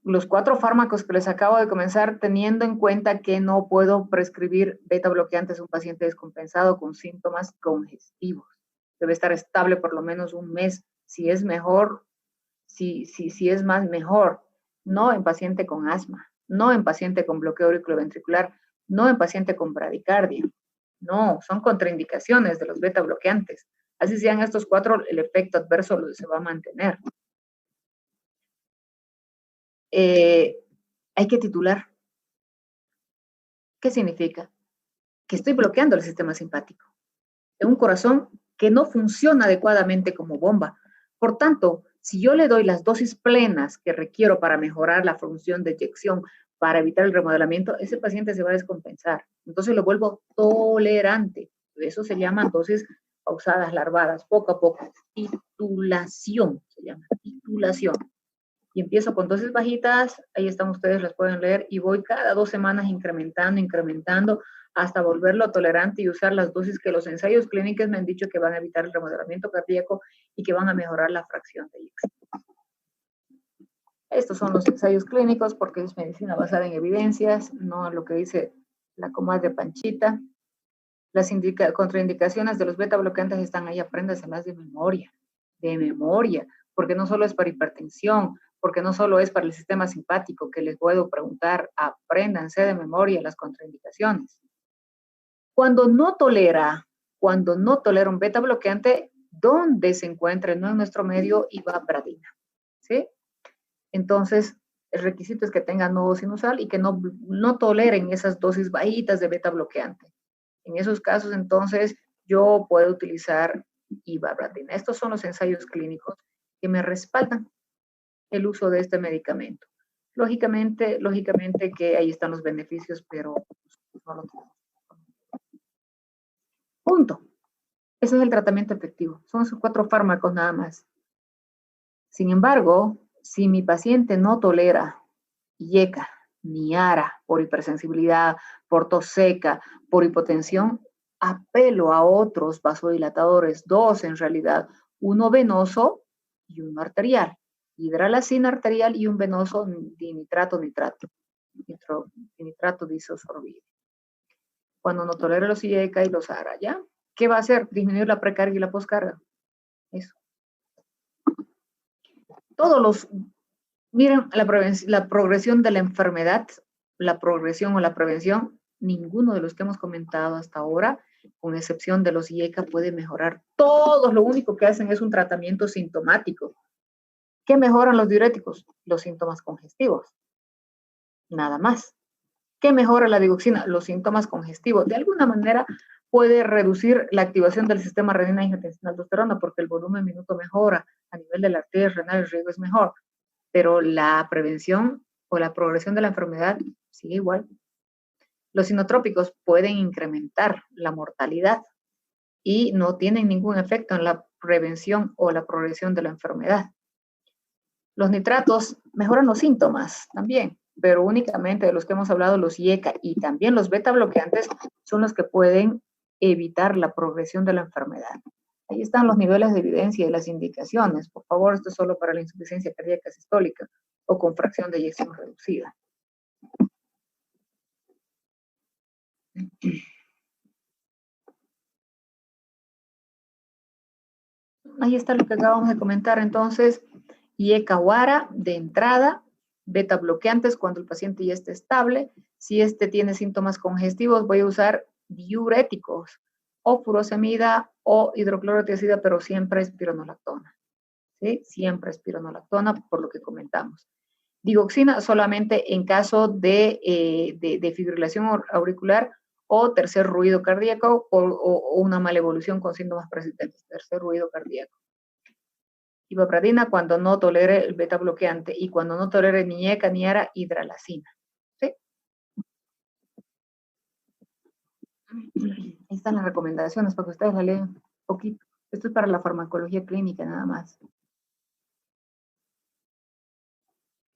S1: Los 4 fármacos que les acabo de comenzar, teniendo en cuenta que no puedo prescribir beta bloqueantes a un paciente descompensado con síntomas congestivos. Debe estar estable por lo menos 1 mes. Si es mejor, si es más, mejor. No en paciente con asma, no en paciente con bloqueo auriculoventricular, no en paciente con bradicardia. No, son contraindicaciones de los beta bloqueantes. Así sean estos 4, el efecto adverso se va a mantener. Hay que titular. ¿Qué significa? Que estoy bloqueando el sistema simpático. En un corazón que no funciona adecuadamente como bomba. Por tanto, si yo le doy las dosis plenas que requiero para mejorar la función de eyección, para evitar el remodelamiento, ese paciente se va a descompensar. Entonces lo vuelvo tolerante. Eso se llama dosis pausadas, larvadas, poco a poco. Titulación se llama, titulación. Y empiezo con dosis bajitas, ahí están ustedes, las pueden leer, y voy cada 2 semanas incrementando, hasta volverlo tolerante y usar las dosis que los ensayos clínicos me han dicho que van a evitar el remodelamiento cardíaco y que van a mejorar la fracción de eyección. Estos son los ensayos clínicos porque es medicina basada en evidencias, no lo que dice la comadre Panchita. Las contraindicaciones de los beta bloqueantes están ahí, apréndaselas de memoria, porque no solo es para hipertensión, porque no solo es para el sistema simpático que les puedo preguntar, apréndanse de memoria las contraindicaciones. Cuando no tolera un beta bloqueante, ¿dónde se encuentra? No en nuestro medio ivabradina, ¿sí? Entonces, el requisito es que tengan nodo sinusal y que no toleren esas dosis bajitas de beta bloqueante. En esos casos, entonces, yo puedo utilizar ivabradina. Estos son los ensayos clínicos que me respaldan el uso de este medicamento. Lógicamente que ahí están los beneficios, pero no lo tenemos. Punto. Ese es el tratamiento efectivo. Son esos 4 fármacos nada más. Sin embargo, si mi paciente no tolera IECA ni ARA por hipersensibilidad, por tos seca, por hipotensión, apelo a otros vasodilatadores, 2 en realidad, uno venoso y uno arterial. Hidralazina arterial y un venoso dinitrato disosorbide. Cuando no tolera los IECA y los ARA, ¿ya? ¿Qué va a hacer? Disminuir la precarga y la poscarga. Eso. Miren, la progresión de la enfermedad, la progresión o la prevención, ninguno de los que hemos comentado hasta ahora, con excepción de los IECA, puede mejorar. Todos lo único que hacen es un tratamiento sintomático. ¿Qué mejoran los diuréticos? Los síntomas congestivos. Nada más. ¿Qué mejora la digoxina? Los síntomas congestivos. De alguna manera puede reducir la activación del sistema renina-angiotensina-aldosterona porque el volumen minuto mejora, a nivel de la arteria renal el riego es mejor, pero la prevención o la progresión de la enfermedad sigue igual. Los inotrópicos pueden incrementar la mortalidad y no tienen ningún efecto en la prevención o la progresión de la enfermedad. Los nitratos mejoran los síntomas también, pero únicamente de los que hemos hablado, los IECA y también los beta bloqueantes son los que pueden evitar la progresión de la enfermedad. Ahí están los niveles de evidencia y las indicaciones. Por favor, esto es solo para la insuficiencia cardíaca sistólica o con fracción de eyección reducida. Ahí está lo que acabamos de comentar. Entonces, IECA-WARA de entrada, beta bloqueantes cuando el paciente ya esté estable. Si este tiene síntomas congestivos, voy a usar diuréticos o furosemida o hidroclorotiazida, pero siempre espironolactona. ¿Sí? Siempre espironolactona, por lo que comentamos. Digoxina solamente en caso de fibrilación auricular o tercer ruido cardíaco o una malevolución con síntomas persistentes, tercer ruido cardíaco. Ivabradina cuando no tolere el beta bloqueante y cuando no tolere ni IECA ni ARA, hidralazina. ¿Sí? Ahí están las recomendaciones para que ustedes la lean un poquito. Esto es para la farmacología clínica nada más.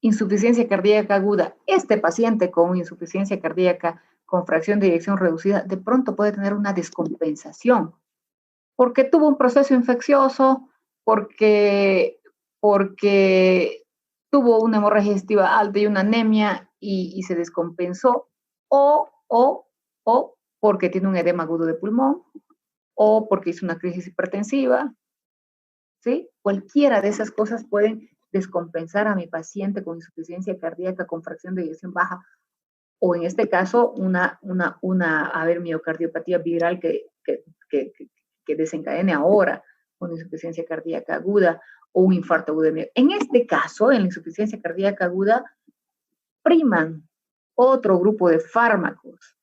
S1: Insuficiencia cardíaca aguda. Este paciente con insuficiencia cardíaca con fracción de eyección reducida de pronto puede tener una descompensación porque tuvo un proceso infeccioso, porque tuvo una hemorragia digestiva alta y una anemia y se descompensó, o porque tiene un edema agudo de pulmón, o porque hizo una crisis hipertensiva, ¿sí? Cualquiera de esas cosas pueden descompensar a mi paciente con insuficiencia cardíaca con fracción de eyección baja, o en este caso, una miocardiopatía viral que desencadene ahora una insuficiencia cardíaca aguda o un infarto agudo de miocardio. En este caso, en la insuficiencia cardíaca aguda, priman otro grupo de fármacos.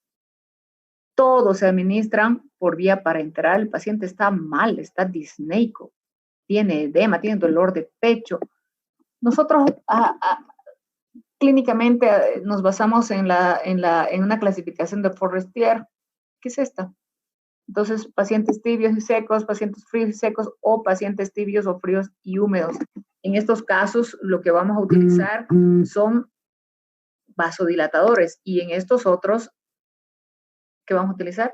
S1: Todos se administran por vía parenteral. El paciente está mal, está disneico, tiene edema, tiene dolor de pecho. Nosotros clínicamente nos basamos en una clasificación de Forestier. ¿Qué es esta? Entonces, pacientes tibios y secos, pacientes fríos y secos o pacientes tibios o fríos y húmedos. En estos casos, lo que vamos a utilizar son vasodilatadores y en estos otros, ¿qué vamos a utilizar?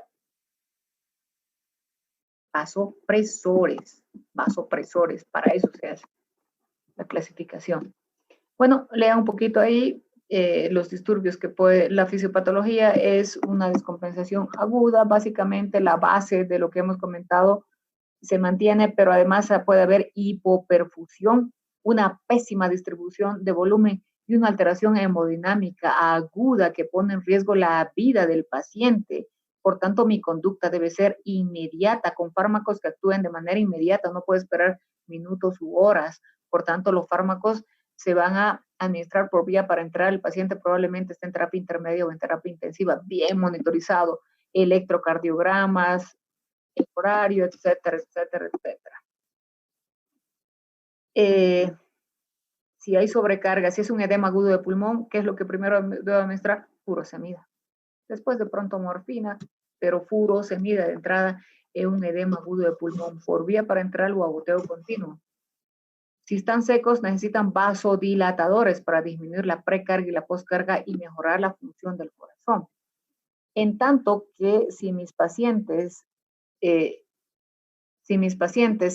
S1: Vasopresores, para eso se hace la clasificación. Bueno, lea un poquito ahí los disturbios que puede, la fisiopatología es una descompensación aguda, básicamente la base de lo que hemos comentado se mantiene, pero además puede haber hipoperfusión, una pésima distribución de volumen y una alteración hemodinámica aguda que pone en riesgo la vida del paciente. Por tanto, mi conducta debe ser inmediata, con fármacos que actúen de manera inmediata, no puede esperar minutos u horas. Por tanto, los fármacos se van a administrar por vía parenteral. El paciente probablemente esté en terapia intermedia o en terapia intensiva, bien monitorizado, electrocardiogramas, el horario, etcétera, etcétera, etcétera. Si hay sobrecarga, si es un edema agudo de pulmón, ¿qué es lo que primero debo administrar? Furosemida. Después de pronto morfina, pero furosemida de entrada es un edema agudo de pulmón por vía parenteral o a goteo continuo. Si están secos, necesitan vasodilatadores para disminuir la precarga y la postcarga y mejorar la función del corazón. En tanto que si mis pacientes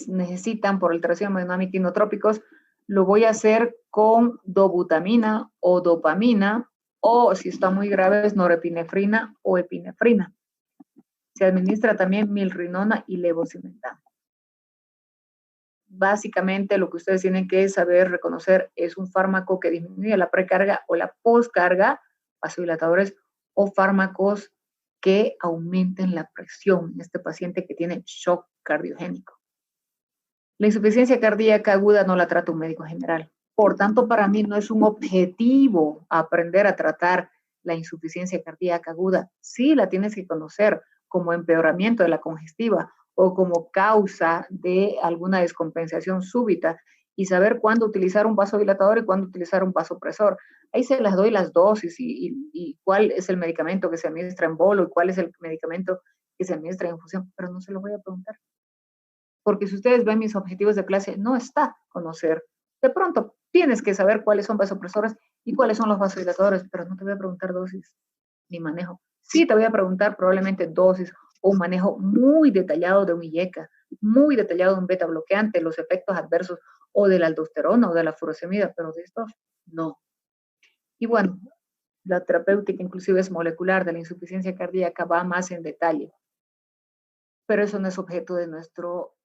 S1: necesitan por alteración hemodinámica inotrópicos, lo voy a hacer con dobutamina o dopamina, o si está muy grave es norepinefrina o epinefrina. Se administra también milrinona y levosimendan. Básicamente lo que ustedes tienen que saber reconocer es un fármaco que disminuye la precarga o la postcarga, vasodilatadores o fármacos que aumenten la presión en este paciente que tiene shock cardiogénico. La insuficiencia cardíaca aguda no la trata un médico general. Por tanto, para mí no es un objetivo aprender a tratar la insuficiencia cardíaca aguda, sí la tienes que conocer como empeoramiento de la congestiva o como causa de alguna descompensación súbita y saber cuándo utilizar un vasodilatador y cuándo utilizar un vasopresor. Ahí se las doy las dosis y cuál es el medicamento que se administra en bolo y cuál es el medicamento que se administra en infusión, pero no se lo voy a preguntar. Porque si ustedes ven mis objetivos de clase, no está conocer. De pronto tienes que saber cuáles son vasopresores y cuáles son los vasodilatadores, pero no te voy a preguntar dosis ni manejo. Sí te voy a preguntar probablemente dosis o un manejo muy detallado de un IECA, muy detallado de un beta bloqueante, los efectos adversos o de la aldosterona o de la furosemida, pero de estos no. Y bueno, la terapéutica inclusive es molecular de la insuficiencia cardíaca, va más en detalle, pero eso no es objeto de nuestro